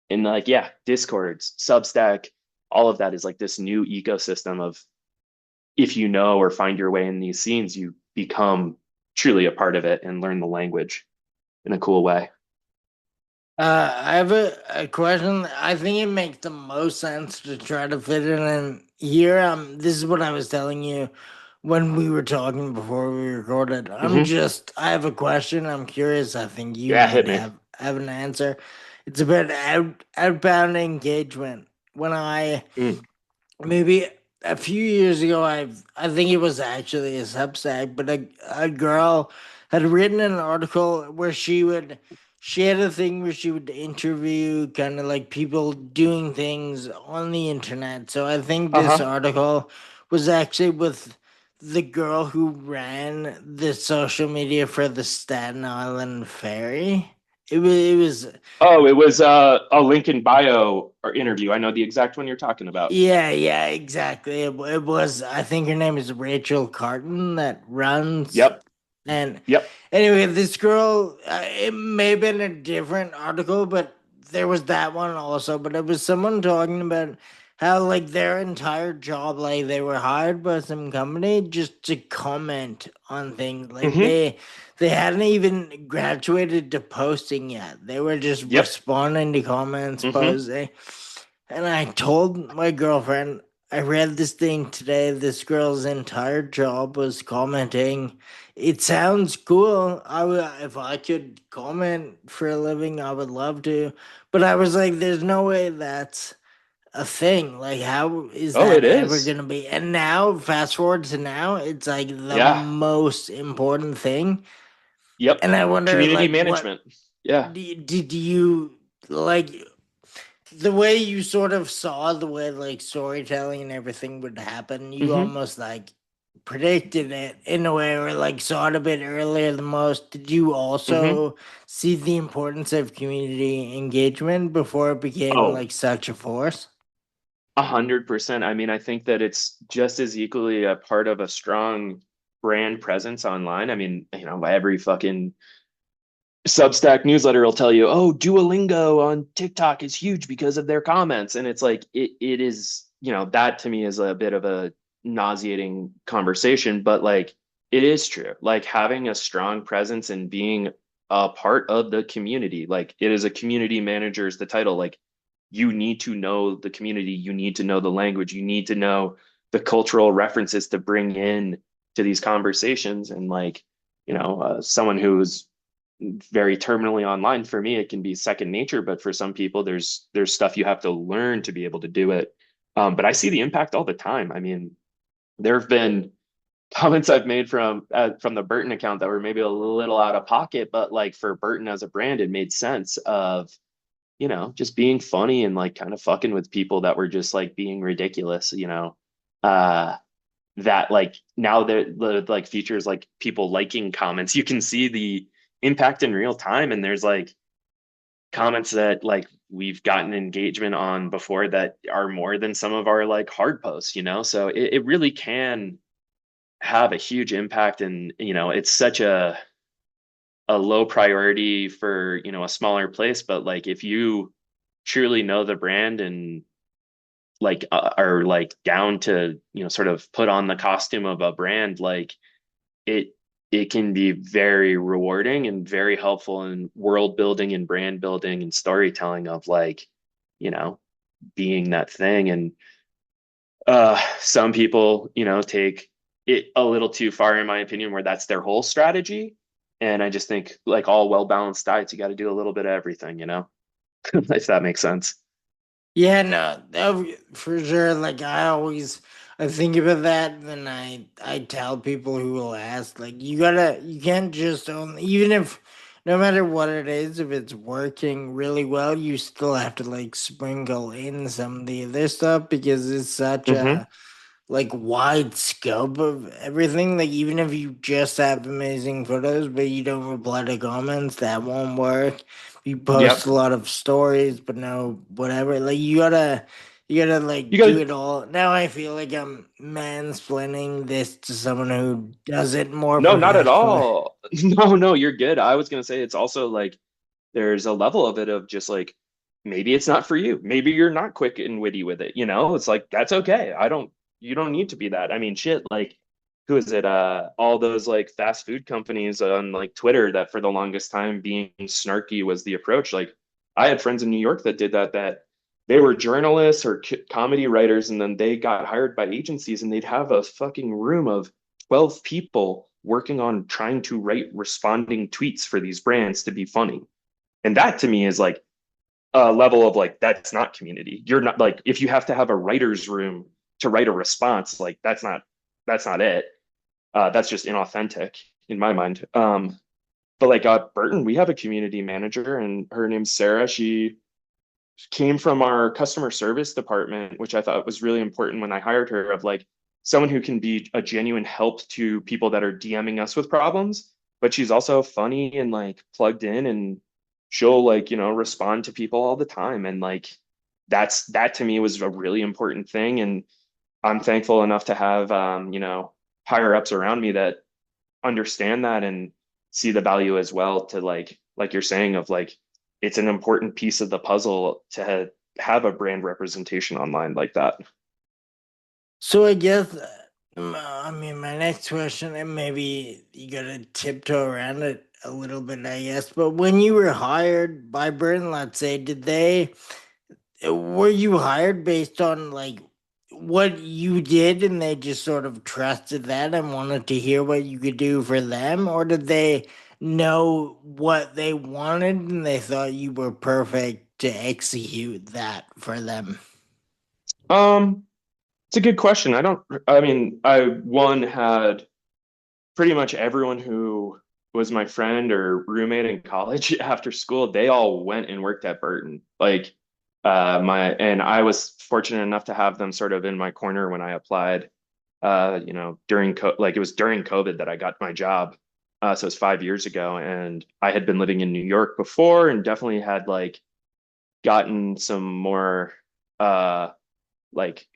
like, yeah, Discords, Substack, all of that is like this new ecosystem of, if you know or find your way in these scenes, you become truly a part of it and learn the language in a cool way. I have a question. I think it makes the most sense to try to fit it in here. This is what I was telling you when we were talking before we recorded. Hmm. I have a question. I'm curious. I think you Yeah, might hit me. have an answer. It's about outbound engagement. When I Mm. maybe a few years ago, I think it was actually a Substack, but a girl had written an article where she had a thing where she would interview kind of like people doing things on the internet. So I think this Uh-huh. article was actually with the girl who ran the social media for the Staten Island ferry. It was Oh, it was a link in bio or interview. I know the exact one you're talking about. Yeah, yeah, exactly. It was, I think her name is Rachel Carton that runs. Yep. And Yep. anyway, this girl, it may have been a different article, but there was that one also. But it was someone talking about how, like, their entire job, like, they were hired by some company just to comment on things. Like, Hmm. they hadn't even graduated to posting yet. They were just Yep. responding to comments, Hmm. posting. And I told my girlfriend, I read this thing today. This girl's entire job was commenting. It sounds cool. I would, if I could comment for a living, I would love to. But I was like, there's no way that's a thing. Like, how is Oh, it that ever is. gonna be? And now, fast forward to now, it's like the Yeah. most important thing. Yep. And I wonder, Community like, what management. Yeah. did you like? The way you sort of saw the way like storytelling and everything would happen, you Hmm. almost like predicted it in a way or like saw it a bit earlier than most. Did you Hmm. also see the importance of community engagement before it became Oh, like such a force? 100%. I mean, I think that it's just as equally a part of a strong brand presence online. I mean, every fucking Substack newsletter will tell you, oh, Duolingo on TikTok is huge because of their comments. And it's like it is, that to me is a bit of a nauseating conversation, but like it is true. Like having a strong presence and being a part of the community, like it is a community manager is the title. Like you need to know the community, you need to know the language, you need to know the cultural references to bring in to these conversations. And like, someone who's very terminally online, for me it can be second nature, but for some people there's stuff you have to learn to be able to do it. But I see the impact all the time. I mean, there have been comments I've made from the Burton account that were maybe a little out of pocket, but like for Burton as a brand it made sense of just being funny and like kind of fucking with people that were just like being ridiculous, uh that like now the like features like people liking comments, you can see the impact in real time. And there's like comments that like we've gotten engagement on before that are more than some of our like hard posts, so it really can have a huge impact. And it's such a low priority for a smaller place, but like if you truly know the brand and like are like down to sort of put on the costume of a brand, like it it can be very rewarding and very helpful in world building and brand building and storytelling of like you know being that thing. And some people take it a little too far in my opinion, where that's their whole strategy. And I just think like all well balanced diets, you got to do a little bit of everything, if that makes sense. Yeah, no, for sure. Like I think about that, and then I tell people who will ask, like, you can't just only, even if, no matter what it is, if it's working really well, you still have to like sprinkle in some of the other stuff because it's such Hmm. a like wide scope of everything. Like even if you just have amazing photos, but you don't reply to comments, that won't work. You post Yep. a lot of stories, but no whatever. Like you gotta You like do gotta. it all. Now I feel like I'm mansplaining this to someone who does it more No, not at professionally. all. No, no, you're good. I was gonna say it's also like there's a level of it of just like maybe it's not for you. Maybe you're not quick and witty with it. It's like that's okay. You don't need to be that. I mean, shit, like who is it? All those like fast food companies on like Twitter that for the longest time being snarky was the approach. Like I had friends in New York that did that they were journalists or comedy writers, and then they got hired by agencies, and they'd have a fucking room of 12 people working on trying to write responding tweets for these brands to be funny. And that to me is like level of like that's not community. You're not like if you have to have a writer's room to write a response, like that's not it. That's just inauthentic in my mind. But like Burton, we have a community manager, and her name's Sarah. She came from our customer service department, which I thought was really important when I hired her, of like someone who can be a genuine help to people that are DMing us with problems, but she's also funny and like plugged in, and she'll like, respond to people all the time. And like that to me was a really important thing. And I'm thankful enough to have higher ups around me that understand that and see the value as well, to like you're saying, of like it's an important piece of the puzzle to have a brand representation online like that. So I guess, I mean, my next question, and maybe you gotta tiptoe around it a little bit, I guess. But when you were hired by Burton, let's say, were you hired based on like what you did, and they just sort of trusted that and wanted to hear what you could do for them, or did they know what they wanted and they thought you were perfect to execute that for them? um it's a good question. I mean, I one had pretty much everyone who was my friend or roommate in college after school, they all went and worked at Burton. Like and I was fortunate enough to have them sort of in my corner when I applied. Like it was during COVID that I got my job. So it was 5 years ago, and I had been living in New York before, and definitely had like gotten some uh like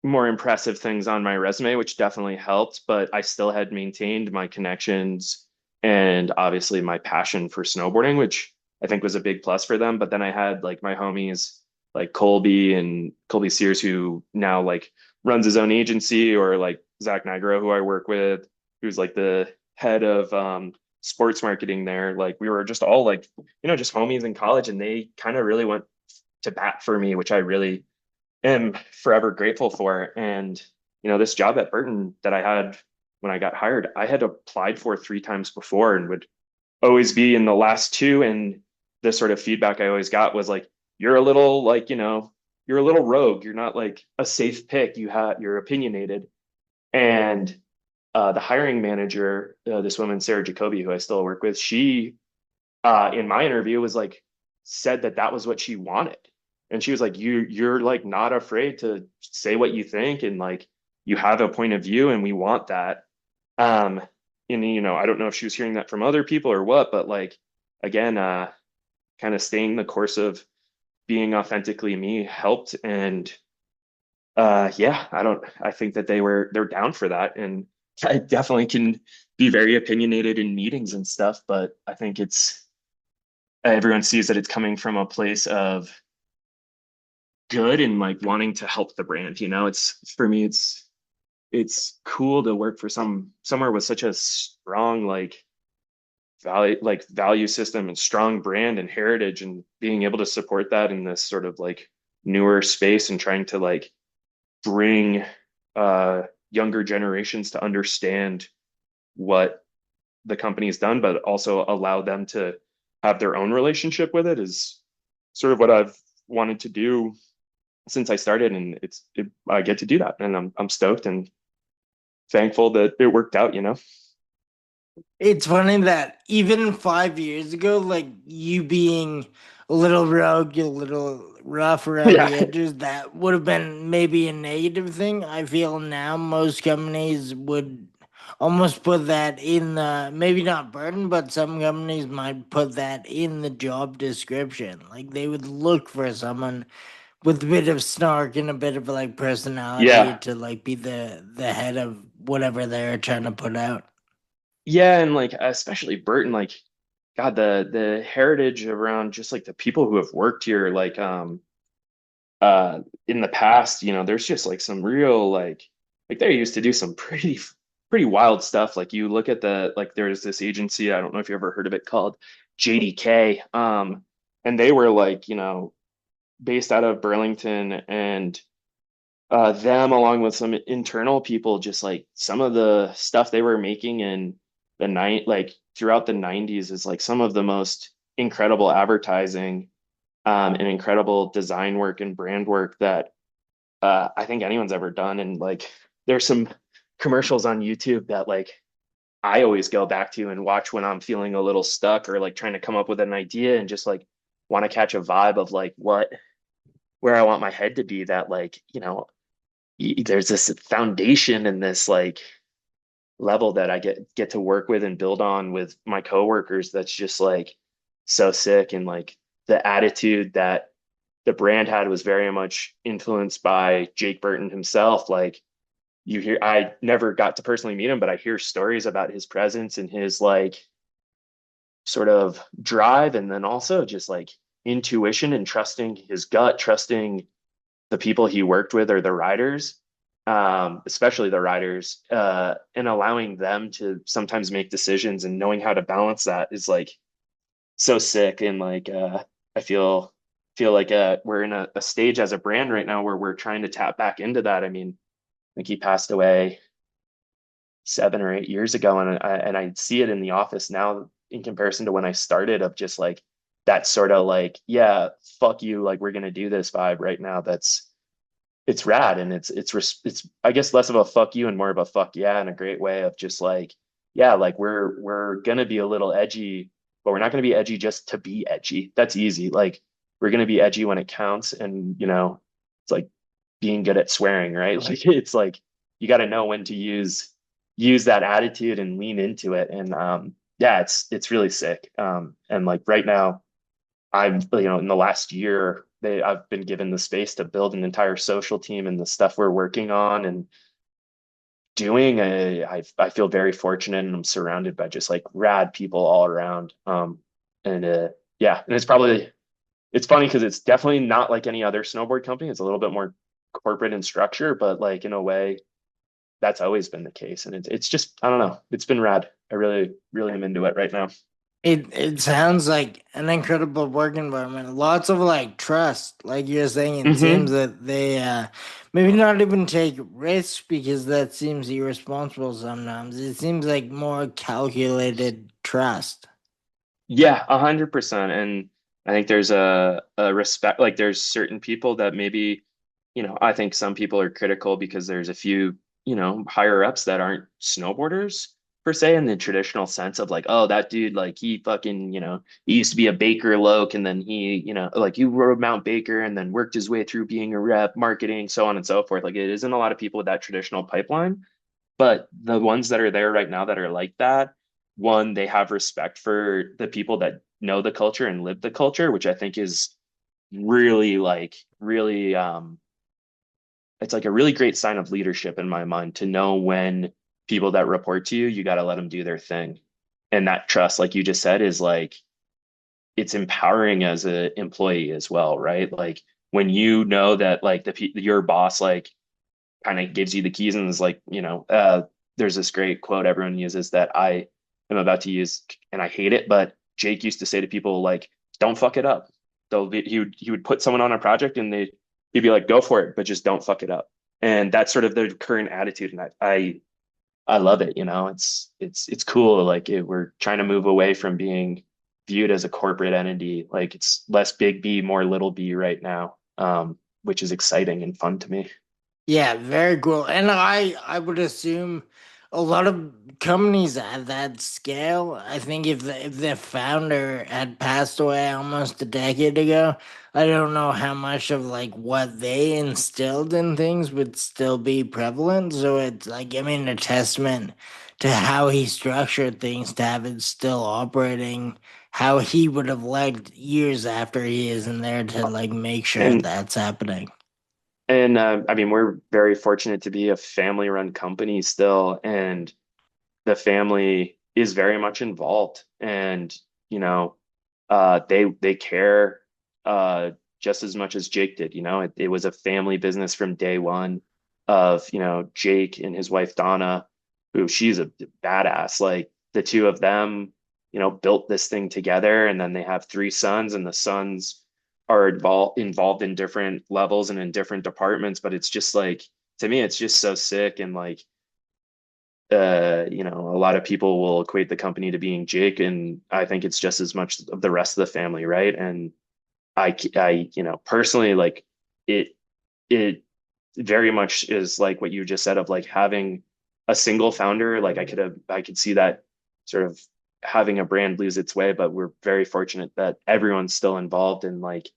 more impressive things on my resume, which definitely helped, but I still had maintained my connections and obviously my passion for snowboarding, which I think was a big plus for them. But then I had like my homies like Colby Sears, who now like runs his own agency, or like Zach Nigro, who I work with, who's like the head of sports marketing there. Like we were just all like, just homies in college, and they kind of really went to bat for me, which I really am forever grateful for. And, this job at Burton that I had when I got hired, I had applied for 3 times before and would always be in the last two. And the sort of feedback I always got was like, you're a little like, you're a little rogue. You're not like a safe pick. You're opinionated. And the hiring manager, this woman, Sarah Jacoby, who I still work with, she in my interview was like said that that was what she wanted, and she was like, you're like not afraid to say what you think, and like you have a point of view, and we want that. um and I don't know if she was hearing that from other people or what, but like again, kind of staying the course of being authentically me helped. And yeah, I think that they're down for that. And I definitely can be very opinionated in meetings and stuff, but I think it's everyone sees that it's coming from a place of good and like wanting to help the brand. It's for me, it's cool to work for somewhere with such a strong value system and strong brand and heritage, and being able to support that in this sort of like newer space, and trying to like bring younger generations to understand what the company's done, but also allow them to have their own relationship with it, is sort of what I've wanted to do since I started. And I get to do that, and I'm stoked and thankful that it worked out. It's funny that even 5 years ago, like you being a little rogue, a little rough around Yeah. the edges, that would have been maybe a negative thing. I feel now most companies would almost put that in the, maybe not burden, but some companies might put that in the job description. Like they would look for someone with a bit of snark and a bit of like personality Yeah. to like be the head of whatever they're trying to put out. Yeah. And like, especially Burton, like, God, the heritage around just like the people who have worked here, like, in the past, there's just like some real like they used to do some pretty wild stuff. Like you look at there's this agency, I don't know if you ever heard of it, called JDK. And they were like, based out of Burlington, and them along with some internal people, just like some of the stuff they were making in the night, like throughout the 90s, is like some of the most incredible advertising and incredible design work and brand work that I think anyone's ever done. And like, there's some commercials on YouTube that like I always go back to and watch when I'm feeling a little stuck or like trying to come up with an idea and just like want to catch a vibe of like where I want my head to be. That like, there's this foundation and this like level that I get to work with and build on with my coworkers that's just like so sick. And like the attitude that the brand had was very much influenced by Jake Burton himself. Like you hear, I never got to personally meet him, but I hear stories about his presence and his like sort of drive, and then also just like intuition and trusting his gut, trusting the people he worked with or the riders, especially the riders, and allowing them to sometimes make decisions and knowing how to balance that is like so sick. And like I feel like we're in a stage as a brand right now where we're trying to tap back into that. I mean, I think he passed away 7 or 8 years ago, and I see it in the office now in comparison to when I started, of just like that sort of like, yeah, fuck you, like we're gonna do this vibe right now. It's rad, and it's I guess less of a fuck you and more of a fuck yeah, in a great way of just like, yeah, like we're gonna be a little edgy, but we're not gonna be edgy just to be edgy. That's easy. Like we're gonna be edgy when it counts, and it's like being good at swearing, right? Like it's like you got to know when to use that attitude and lean into it. And yeah, it's really sick. And like right now, I'm in the last year, I've been given the space to build an entire social team and the stuff we're working on and doing. I feel very fortunate, and I'm surrounded by just like rad people all around. And yeah, and it's funny because it's definitely not like any other snowboard company. It's a little bit more corporate in structure, but like in a way, that's always been the case. And it's just, I don't know, it's been rad. I really, really am into it right now. It sounds like an incredible work environment. Lots of like trust, like you're saying. It seems Hmm. that they maybe not even take risks because that seems irresponsible sometimes. It seems like more calculated trust. Yeah, 100%. And I think there's a respect, like there's certain people that maybe, I think some people are critical because there's a few, higher ups that aren't snowboarders per se, in the traditional sense of like, oh, that dude, like he fucking, he used to be a Baker Loke, and then he, like he rode Mount Baker and then worked his way through being a rep, marketing, so on and so forth. Like it isn't a lot of people with that traditional pipeline. But the ones that are there right now that are like that, one, they have respect for the people that know the culture and live the culture, which I think is really like really it's like a really great sign of leadership in my mind, to know when people that report to you, you got to let them do their thing. And that trust, like you just said, is like it's empowering as an employee as well, right? Like when you know that like your boss like kind of gives you the keys and is like, there's this great quote everyone uses that I am about to use, and I hate it, but Jake used to say to people like, don't fuck it up. He would put someone on a project and he'd be like, go for it, but just don't fuck it up. And that's sort of the current attitude. And I love it. It's cool. Like we're trying to move away from being viewed as a corporate entity. Like it's less big B, more little b right now, which is exciting and fun to me. Yeah, very cool. And I would assume a lot of companies at that scale, I think if the founder had passed away almost a decade ago, I don't know how much of like what they instilled in things would still be prevalent. So it's like, I mean, a testament to how he structured things to have it still operating, how he would have liked years after he isn't there to like make sure And that's happening. I mean, we're very fortunate to be a family-run company still, and the family is very much involved. And you know, they care just as much as Jake did. It was a family business from day one. Of Jake and his wife Donna, who she's a badass. Like the two of them, built this thing together, and then they have three sons, and the sons are involved in different levels and in different departments. But it's just like, to me, it's just so sick. And like a lot of people will equate the company to being Jake, and I think it's just as much of the rest of the family, right? And personally, like it, it very much is like what you just said of like having a single founder. Like I could see that sort of having a brand lose its way, but we're very fortunate that everyone's still involved and like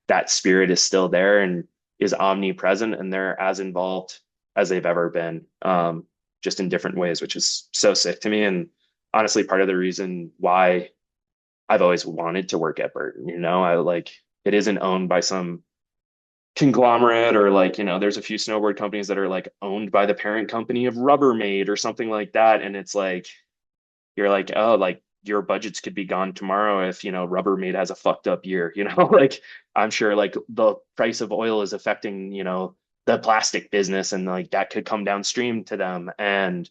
that spirit is still there and is omnipresent and they're as involved as they've ever been, just in different ways, which is so sick to me. And honestly, part of the reason why I've always wanted to work at Burton, I like it isn't owned by some conglomerate or like, there's a few snowboard companies that are like owned by the parent company of Rubbermaid or something like that. And it's like, you're like, oh, like your budgets could be gone tomorrow if, Rubbermaid has a fucked up year, like I'm sure like the price of oil is affecting, the plastic business and like that could come downstream to them. And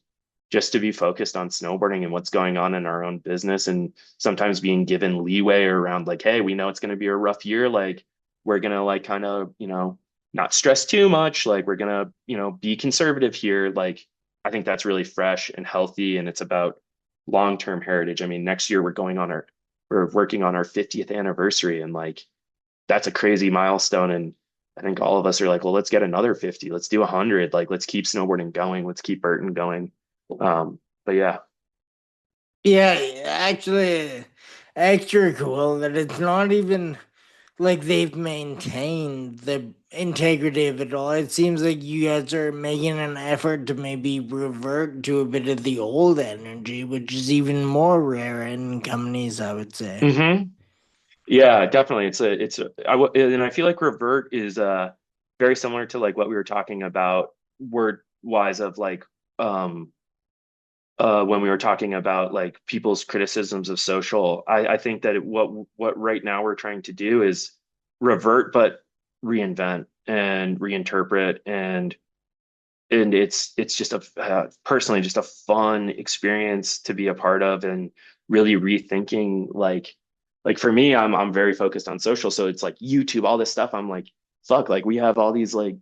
just to be focused on snowboarding and what's going on in our own business and sometimes being given leeway around like, hey, we know it's going to be a rough year. Like we're going to like kind of, not stress too much. Like we're going to, be conservative here. Like I think that's really fresh and healthy. And it's about long-term heritage. I mean, next year we're working on our 50th anniversary and like that's a crazy milestone. And I think all of us are like, well, let's get another 50. Let's do 100. Like, let's keep snowboarding going. Let's keep Burton going. But yeah. Yeah, actually, extra cool that it's not even like they've maintained the integrity of it all. It seems like you guys are making an effort to maybe revert to a bit of the old energy, which is even more rare in companies, I would say. hmm Yeah, definitely. And I feel like revert is very similar to like what we were talking about word wise of like when we were talking about like people's criticisms of social. I think that what right now we're trying to do is revert but reinvent and reinterpret and it's just a personally just a fun experience to be a part of and really rethinking like for me I'm very focused on social, so it's like YouTube, all this stuff. I'm like, fuck, like we have all these like,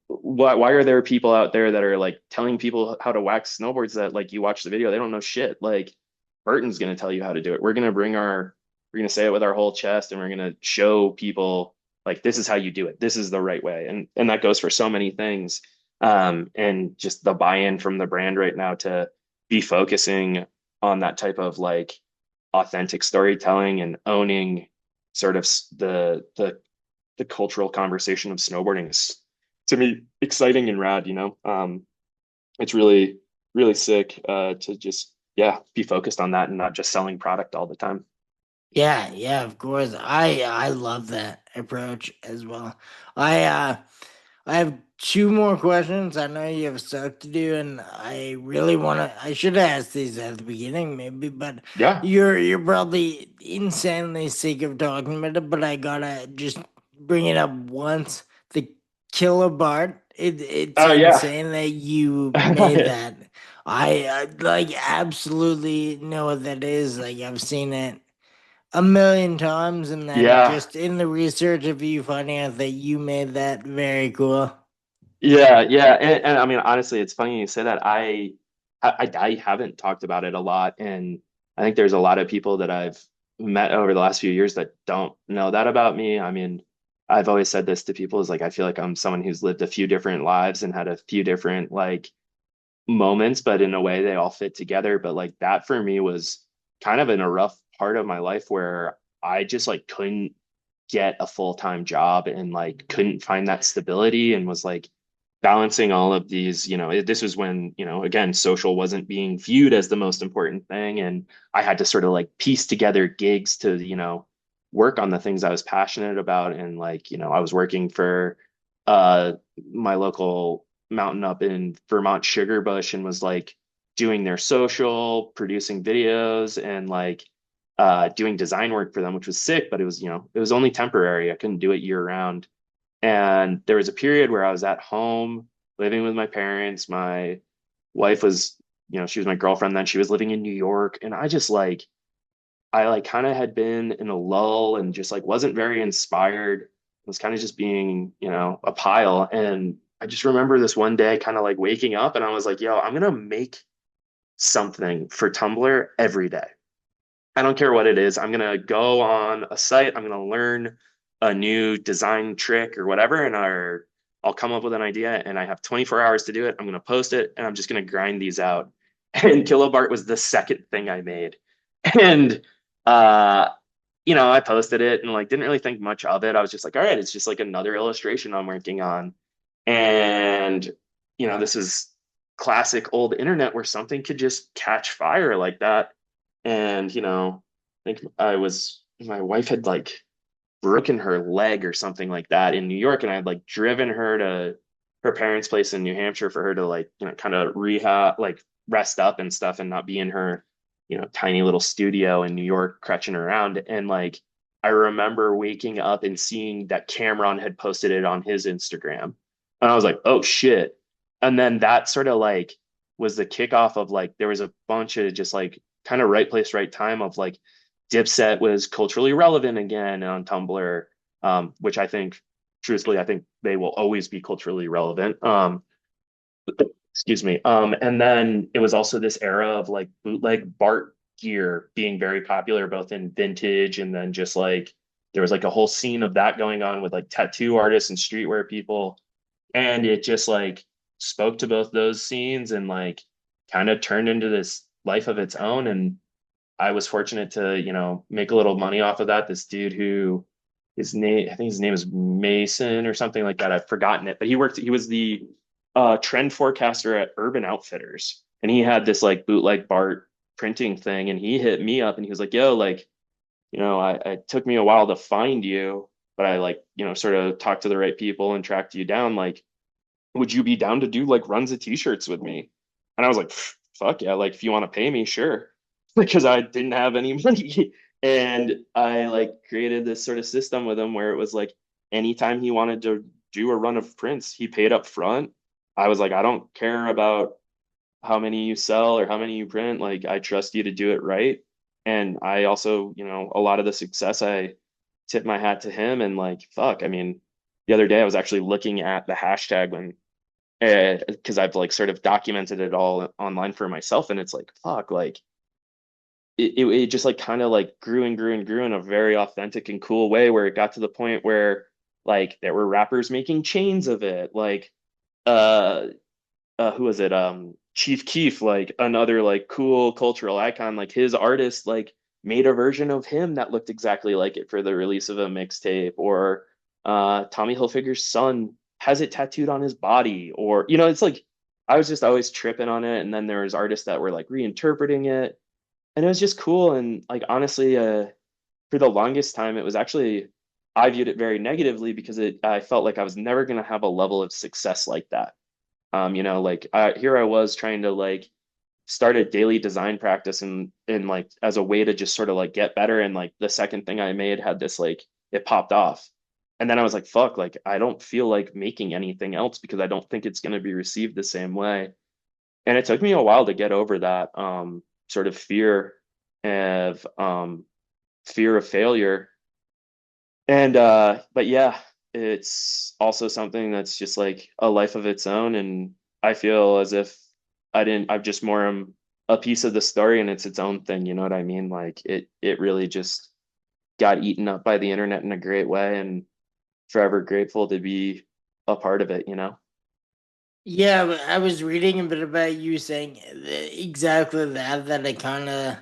why are there people out there that are like telling people how to wax snowboards that like you watch the video, they don't know shit. Like Burton's going to tell you how to do it. We're going to say it with our whole chest and we're going to show people like this is how you do it, this is the right way. And that goes for so many things, and just the buy-in from the brand right now to be focusing on that type of like authentic storytelling and owning sort of the cultural conversation of snowboarding is to me exciting and rad. It's really sick to just be focused on that and not just selling product all the time. Yeah, yeah, of course. I love that approach as well. I uh I have two more questions. I know you have stuff to do, and I really want to. I should have asked these at the beginning, maybe, but Yeah. you're probably insanely sick of talking about it. But I gotta just bring it up once. The Killa Bart. It's Oh yeah. insane that you made that. I like absolutely know what that is. Like I've seen it a million times, and then Yeah. just in the research of you finding out that you made that very cool. Yeah. And I mean, honestly, it's funny you say that. I haven't talked about it a lot, and I think there's a lot of people that I've met over the last few years that don't know that about me. I mean, I've always said this to people is like I feel like I'm someone who's lived a few different lives and had a few different like moments, but in a way they all fit together. But like that for me was kind of in a rough part of my life where I just like couldn't get a full-time job and like couldn't find that stability and was like balancing all of these, this was when, again, social wasn't being viewed as the most important thing. And I had to sort of like piece together gigs to, work on the things I was passionate about. And like, I was working for uh my local mountain up in Vermont, Sugarbush, and was like doing their social, producing videos and like doing design work for them, which was sick, but it was, it was only temporary. I couldn't do it year round. And there was a period where I was at home living with my parents. My wife was, she was my girlfriend then. She was living in New York. And I like kind of had been in a lull and just like wasn't very inspired. Was kind of just being, a pile. And I just remember this one day kind of like waking up and I was like, yo, I'm going to make something for Tumblr every day. I don't care what it is. I'm going to go on a site. I'm going to learn a new design trick or whatever, and I'll come up with an idea, and I have 24 hours to do it. I'm going to post it, and I'm just going to grind these out. And Killa Bart was the second thing I made, and uh, I posted it and like didn't really think much of it. I was just like, all right, it's just like another illustration I'm working on. And this is classic old internet where something could just catch fire like that. And I think my wife had like broken her leg or something like that in New York, and I'd like driven her to her parents' place in New Hampshire for her to like, kind of rehab, like rest up and stuff and not be in her, tiny little studio in New York crutching around. And like, I remember waking up and seeing that Cameron had posted it on his Instagram. And I was like, oh shit. And then that sort of like was the kickoff of like, there was a bunch of just like kind of right place, right time of like, Dipset was culturally relevant again on Tumblr, which I think, truthfully, I think they will always be culturally relevant. Excuse me. And then it was also this era of like bootleg Bart gear being very popular, both in vintage and then just like there was like a whole scene of that going on with like tattoo artists and streetwear people. And it just like spoke to both those scenes and like kind of turned into this life of its own. And I was fortunate to, make a little money off of that. This dude who I think his name is Mason or something like that. I've forgotten it, but he was the trend forecaster at Urban Outfitters. And he had this like bootleg Bart printing thing. And he hit me up and he was like, yo, like, it took me a while to find you, but I like, sort of talked to the right people and tracked you down. Like, would you be down to do like runs of t-shirts with me? And I was like, fuck yeah, like if you want to pay me, sure. Because I didn't have any money. And I like created this sort of system with him where it was like anytime he wanted to do a run of prints, he paid up front. I was like, I don't care about how many you sell or how many you print. Like, I trust you to do it right. And I also, a lot of the success, I tip my hat to him. And like, fuck, I mean, the other day I was actually looking at the hashtag when, because I've like sort of documented it all online for myself. And it's like, fuck, like, it just like kind of like grew and grew and grew in a very authentic and cool way where it got to the point where like there were rappers making chains of it like uh who was it Chief Keef, like another like cool cultural icon, like his artist like made a version of him that looked exactly like it for the release of a mixtape, or Tommy Hilfiger's son has it tattooed on his body, or it's like I was just always tripping on it. And then there was artists that were like reinterpreting it, and it was just cool. And like honestly, for the longest time, it was actually I viewed it very negatively because I felt like I was never going to have a level of success like that. Like here I was trying to like start a daily design practice and like as a way to just sort of like get better. And like the second thing I made had this like it popped off. And then I was like, fuck, like I don't feel like making anything else because I don't think it's going to be received the same way. And it took me a while to get over that sort of fear of failure. And but yeah, it's also something that's just like a life of its own. And I feel as if I've just more a piece of the story and it's its own thing. You know what I mean? Like it really just got eaten up by the internet in a great way, and forever grateful to be a part of it. Yeah, but I was reading a bit about you saying exactly that it kind of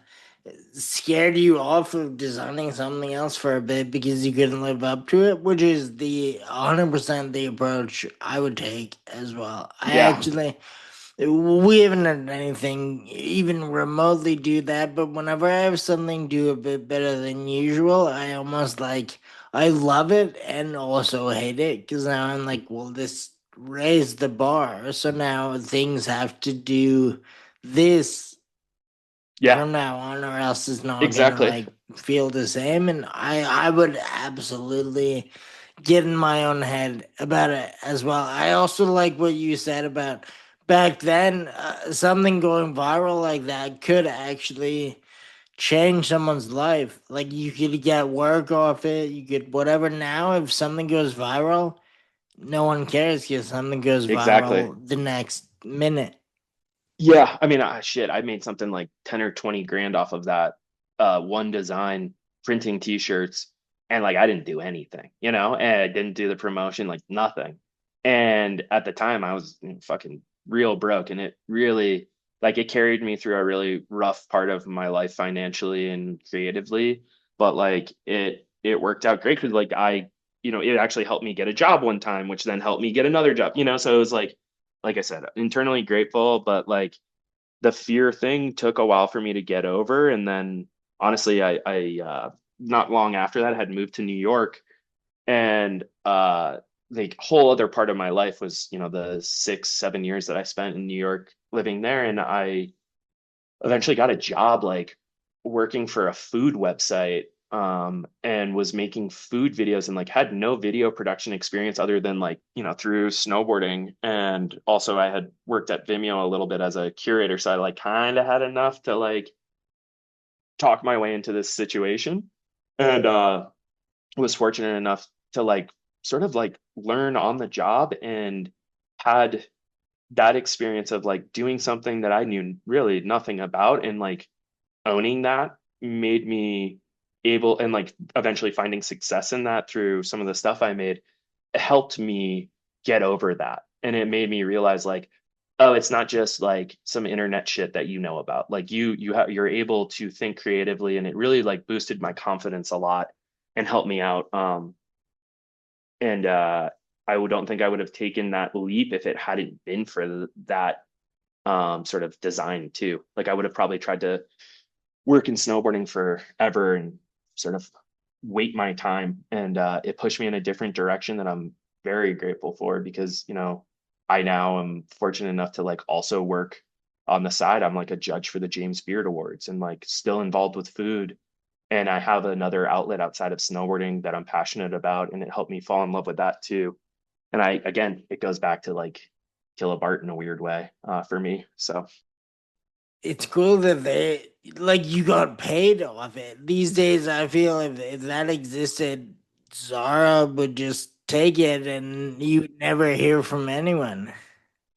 scared you off of designing something else for a bit because you couldn't live up to it, which is the 100% the approach I would take as well. Yeah. We haven't had anything even remotely do that, but whenever I have something do a bit better than usual, I almost like I love it and also hate it because now I'm like, well, this raised the bar, so now things have to do this Yeah, from now on, or else it's not gonna exactly. like feel the same. And I would absolutely get in my own head about it as well. I also like what you said about back then, something going viral like that could actually change someone's life. Like you could get work off it, you could whatever. Now, if something goes viral, no one cares because something goes Exactly. viral the next minute. Yeah, I mean, shit, I made something like 10 or 20 grand off of that one design printing t-shirts. and like I didn't do anything, and I didn't do the promotion, like nothing. And at the time, I was fucking real broke, and it really like it carried me through a really rough part of my life financially and creatively. But like it worked out great because like it actually helped me get a job one time, which then helped me get another job, So it was like I said, internally grateful, but like the fear thing took a while for me to get over. And then honestly, I not long after that had moved to New York, and the whole other part of my life was, the 6, 7 years that I spent in New York living there. And I eventually got a job like working for a food website, and was making food videos and like had no video production experience other than like through snowboarding. And also I had worked at Vimeo a little bit as a curator, so I like kind of had enough to like talk my way into this situation. And was fortunate enough to like sort of like learn on the job, and had that experience of like doing something that I knew really nothing about, and like owning that made me able, and like eventually finding success in that through some of the stuff I made, it helped me get over that. And it made me realize like, oh, it's not just like some internet shit that about. Like you're able to think creatively, and it really like boosted my confidence a lot and helped me out. And I don't think I would have taken that leap if it hadn't been for that sort of design too. Like I would have probably tried to work in snowboarding forever and sort of wait my time. And it pushed me in a different direction that I'm very grateful for, because, I now am fortunate enough to like also work on the side. I'm like a judge for the James Beard Awards, and like still involved with food. And I have another outlet outside of snowboarding that I'm passionate about, and it helped me fall in love with that too. And again, it goes back to like Killa Bart in a weird way, for me. So It's cool that they like you got paid off it. These days, I feel if that existed, Zara would just take it and you would never hear from anyone.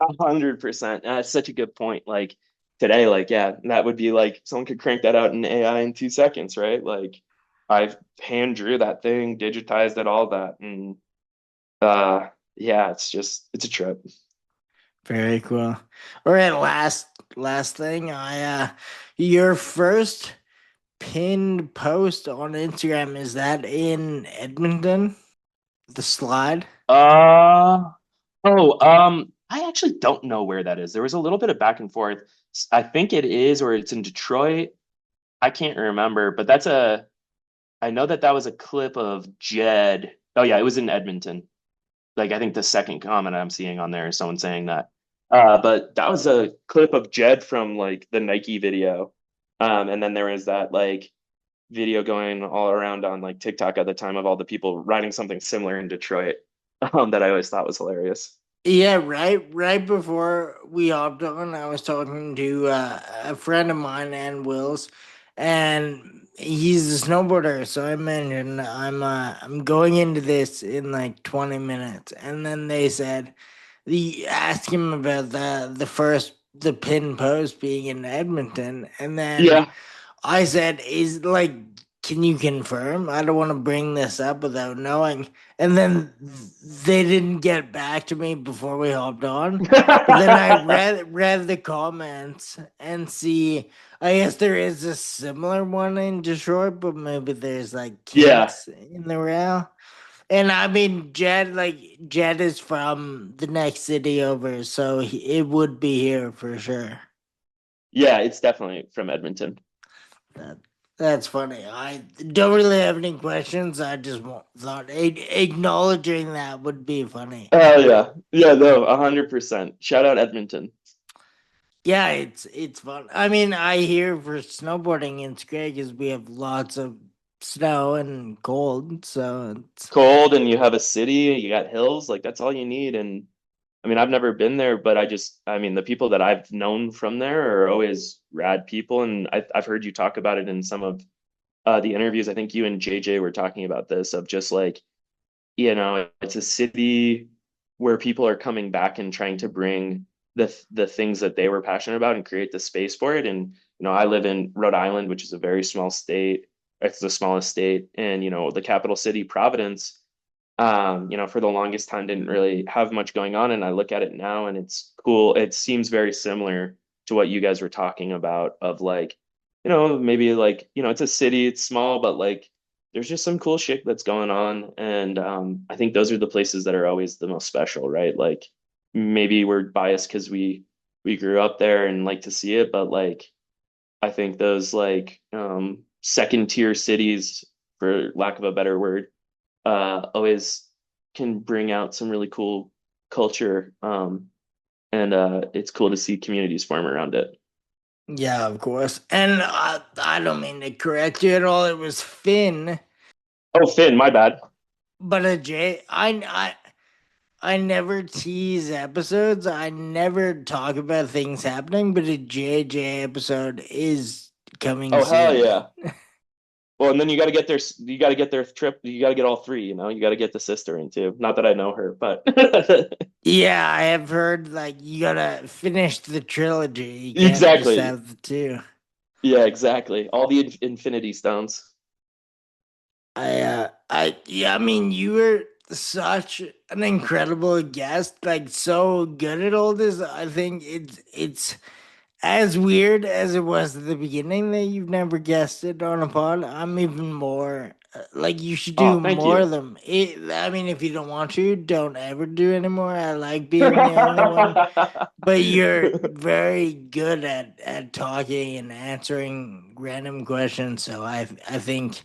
100%. That's such a good point. Like today, like, yeah, that would be like someone could crank that out in AI in 2 seconds, right? Like I've hand drew that thing, digitized it, all that. And yeah, it's a trip. Very cool. All right, last thing. Your first pinned post on Instagram, is that in Edmonton? The slide? Uh I actually don't know where that is. There was a little bit of back and forth. I think it is, or it's in Detroit. I can't remember, but I know that was a clip of Jed. Oh yeah, it was in Edmonton. Like I think the second comment I'm seeing on there is someone saying that. But that was a clip of Jed from like the Nike video. And then there was that like video going all around on like TikTok at the time of all the people riding something similar in Detroit, that I always thought was hilarious. Yeah, right before we hopped on, I was talking to a friend of mine and Will's, and he's a snowboarder. So I mentioned I'm going into this in like 20 minutes, and then they said the ask him about the pin post being in Edmonton, and then Yeah, I said, "Is like, can you confirm? I don't want to bring this up without knowing." And then they didn't get back to me before we hopped on. But then I read the comments and see. I guess there is a similar one in Detroit, but maybe there's like yeah, kinks in the rail. And I mean, Jed is from the next city over, so it would be here for sure. yeah. It's definitely from Edmonton. That that's funny. I don't really have any questions. I just thought acknowledging that would be funny. Oh yeah, yeah. No, 100%. Shout out Edmonton. Yeah, it's fun. I mean, I hear for snowboarding it's great because we have lots of snow and cold, so it's Cold, and you have a city, you got hills, like that's all you need. And I mean, I've never been there, but I mean, the people that I've known from there are always rad people. And I've heard you talk about it in some of the interviews. I think you and JJ were talking about this, of just like, it's a city where people are coming back and trying to bring the things that they were passionate about and create the space for it. And, I live in Rhode Island, which is a very small state. it's the smallest state, and the capital city, Providence, for the longest time didn't really have much going on. And I look at it now and it's cool. It seems very similar to what you guys were talking about of like, maybe like, it's a city, it's small, but like there's just some cool shit that's going on. And I think those are the places that are always the most special, right? Like maybe we're biased because we grew up there and like to see it, but like I think those like second tier cities, for lack of a better word, always can bring out some really cool culture. And it's cool to see communities form around it. Yeah, of course. And I don't mean to correct you at all. It was Finn, Oh, Finn, my bad. but a J. I never tease episodes. I never talk about things happening, but a JJ episode is coming Oh, hell soon. yeah. Well, and then you got to get their trip, you got to get all three, you got to get the sister in too. Not that I know her, but Yeah, I have heard like you gotta finish the trilogy. You can't just exactly. have the two. Yeah, exactly. All the Infinity Stones. Yeah, I mean, you were such an incredible guest, like so good at all this. I think it's as weird as it was at the beginning that you've never guessed it on a pod. I'm even more like you should Oh, do thank more you. of them. I mean, if you don't want to, don't ever do anymore. I like being the only one, but you're very good at talking and answering random questions. So I think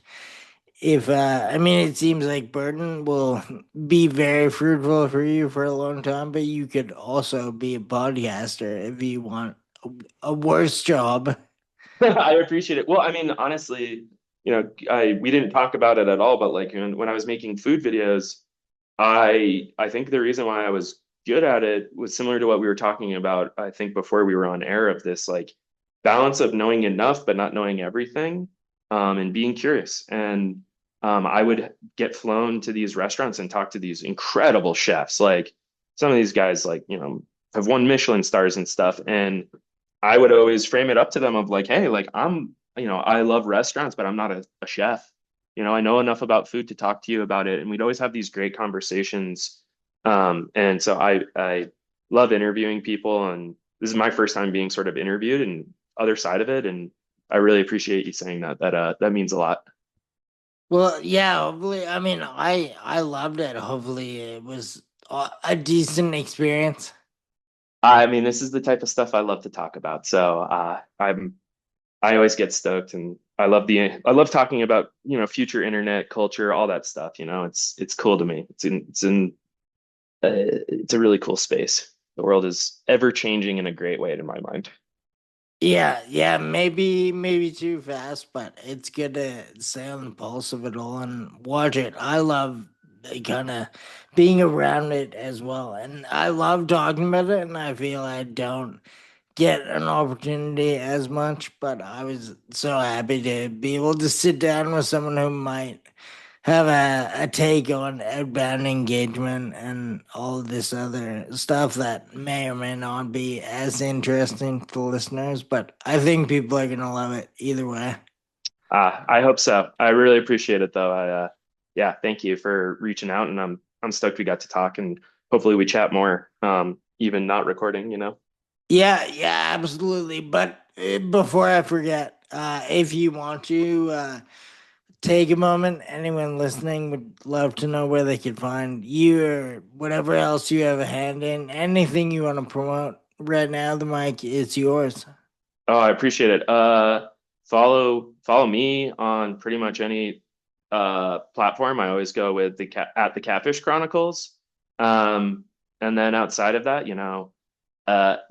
if I mean, it seems like Burton will be very fruitful for you for a long time, but you could also be a podcaster if you want a worse job. I appreciate it. Well, I mean, honestly, we didn't talk about it at all, but like when I was making food videos, I think the reason why I was good at it was similar to what we were talking about, I think before we were on air, of this like balance of knowing enough but not knowing everything, and being curious. And I would get flown to these restaurants and talk to these incredible chefs. Like some of these guys, like, have won Michelin stars and stuff. And I would always frame it up to them of like, hey, like I love restaurants, but I'm not a chef. I know enough about food to talk to you about it. And we'd always have these great conversations. And so I love interviewing people, and this is my first time being sort of interviewed and other side of it. And I really appreciate you saying that. That means a lot. Well, yeah, hopefully. I mean, I loved it. Hopefully, it was a decent experience. I mean, this is the type of stuff I love to talk about. So I always get stoked, and I love talking about, future internet culture, all that stuff. It's cool to me. It's a really cool space. The world is ever changing in a great way, to my mind. Yeah, yeah, maybe too fast, but it's good to stay on the pulse of it all and watch it. I love kind of being around it as well, and I love talking about it. And I feel I don't get an opportunity as much, but I was so happy to be able to sit down with someone who might have a take on outbound engagement and all this other stuff that may or may not be as interesting to listeners, but I think people are gonna love it either way. I hope so. I really appreciate it, though. Yeah, thank you for reaching out, and I'm stoked we got to talk, and hopefully we chat more, even not recording. Yeah, yeah, absolutely. But before I forget, if you want to take a moment, anyone listening would love to know where they could find you or whatever else you have a hand in. Anything you want to promote right now, the mic is yours. Oh, I appreciate it. Follow me on pretty much any platform. I always go with the Catfish Chronicles. Um, and then outside of that,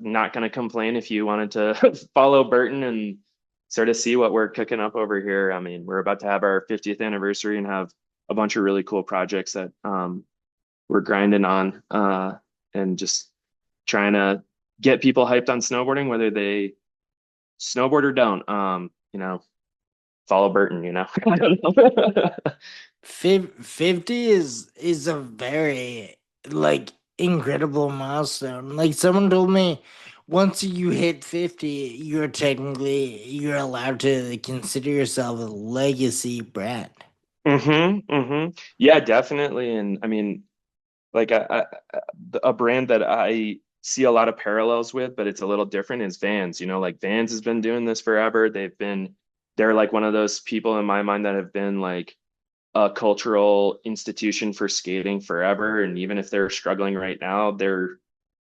not gonna complain if you wanted to follow Burton and sort of see what we're cooking up over here. I mean, we're about to have our 50th anniversary and have a bunch of really cool projects that we're grinding on, and just trying to get people hyped on snowboarding, whether they snowboard or don't. Follow Burton. I don't know. 50 is a very like incredible milestone. Like someone told me once you hit 50, you're allowed to consider yourself a legacy brand. Yeah, definitely. And I mean, like a brand that I see a lot of parallels with, but it's a little different is Vans. You know, like Vans has been doing this forever. They're like one of those people in my mind that have been like a cultural institution for skating forever. And even if they're struggling right now, their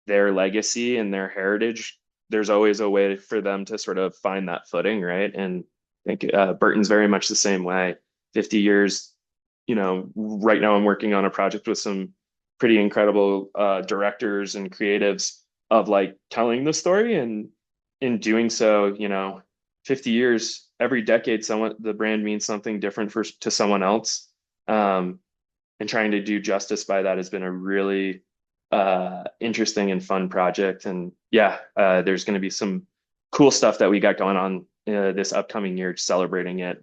legacy and their heritage, there's always a way for them to sort of find that footing, right? And I think Burton's very much the same way. 50 years, right now I'm working on a project with some pretty incredible directors and creatives of like telling the story, and in doing so, 50 years, every decade, the brand means something different to someone else. Um, and trying to do justice by that has been a really interesting and fun project. And yeah, there's going to be some cool stuff that we got going on this upcoming year celebrating it.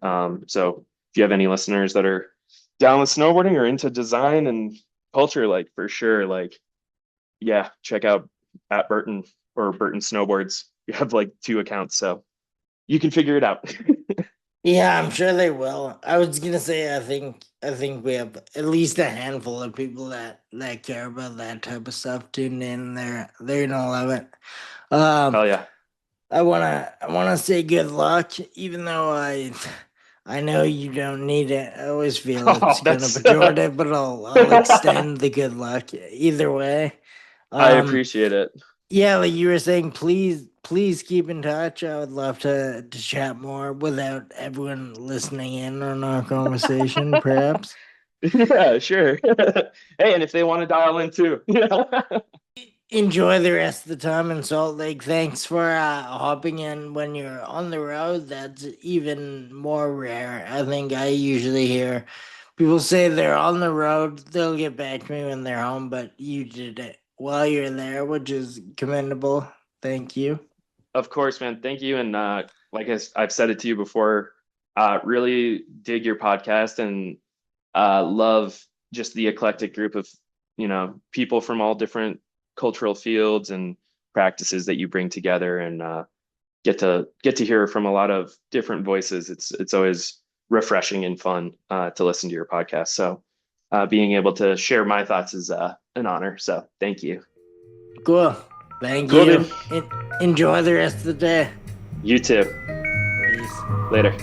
So if you have any listeners that are down with snowboarding or into design and culture, like for sure, like yeah, check out at Burton or Burton Snowboards. You have like two accounts, so you can figure it out. Yeah, I'm sure they will. I was gonna say I think we have at least a handful of people that care about that type of stuff tuned in. They're gonna love it. Um, Hell yeah. I wanna say good luck, even though I know you don't need it. I always feel Oh, it's kind of that's pejorative, but I'll extend the good luck either way. I Um, appreciate it. yeah, like you were saying, please keep in touch. I would love to chat more without everyone listening in on our conversation, perhaps. Yeah, sure. Hey, and if they want to dial in too. Enjoy the rest of the time in Salt Lake. Thanks for hopping in when you're on the road. That's even more rare. I think I usually hear people say they're on the road, they'll get back to me when they're home, but you did it while you're there, which is commendable. Thank you. Of course, man. Thank you. And like I've said it to you before, really dig your podcast and love just the eclectic group of, people from all different cultural fields and practices that you bring together, and get to hear from a lot of different voices. It's always refreshing and fun to listen to your podcast. So being able to share my thoughts is an honor. So thank you. Cool. Thank Cool, you. dude. Enjoy the rest of the day. You too. Peace. Later.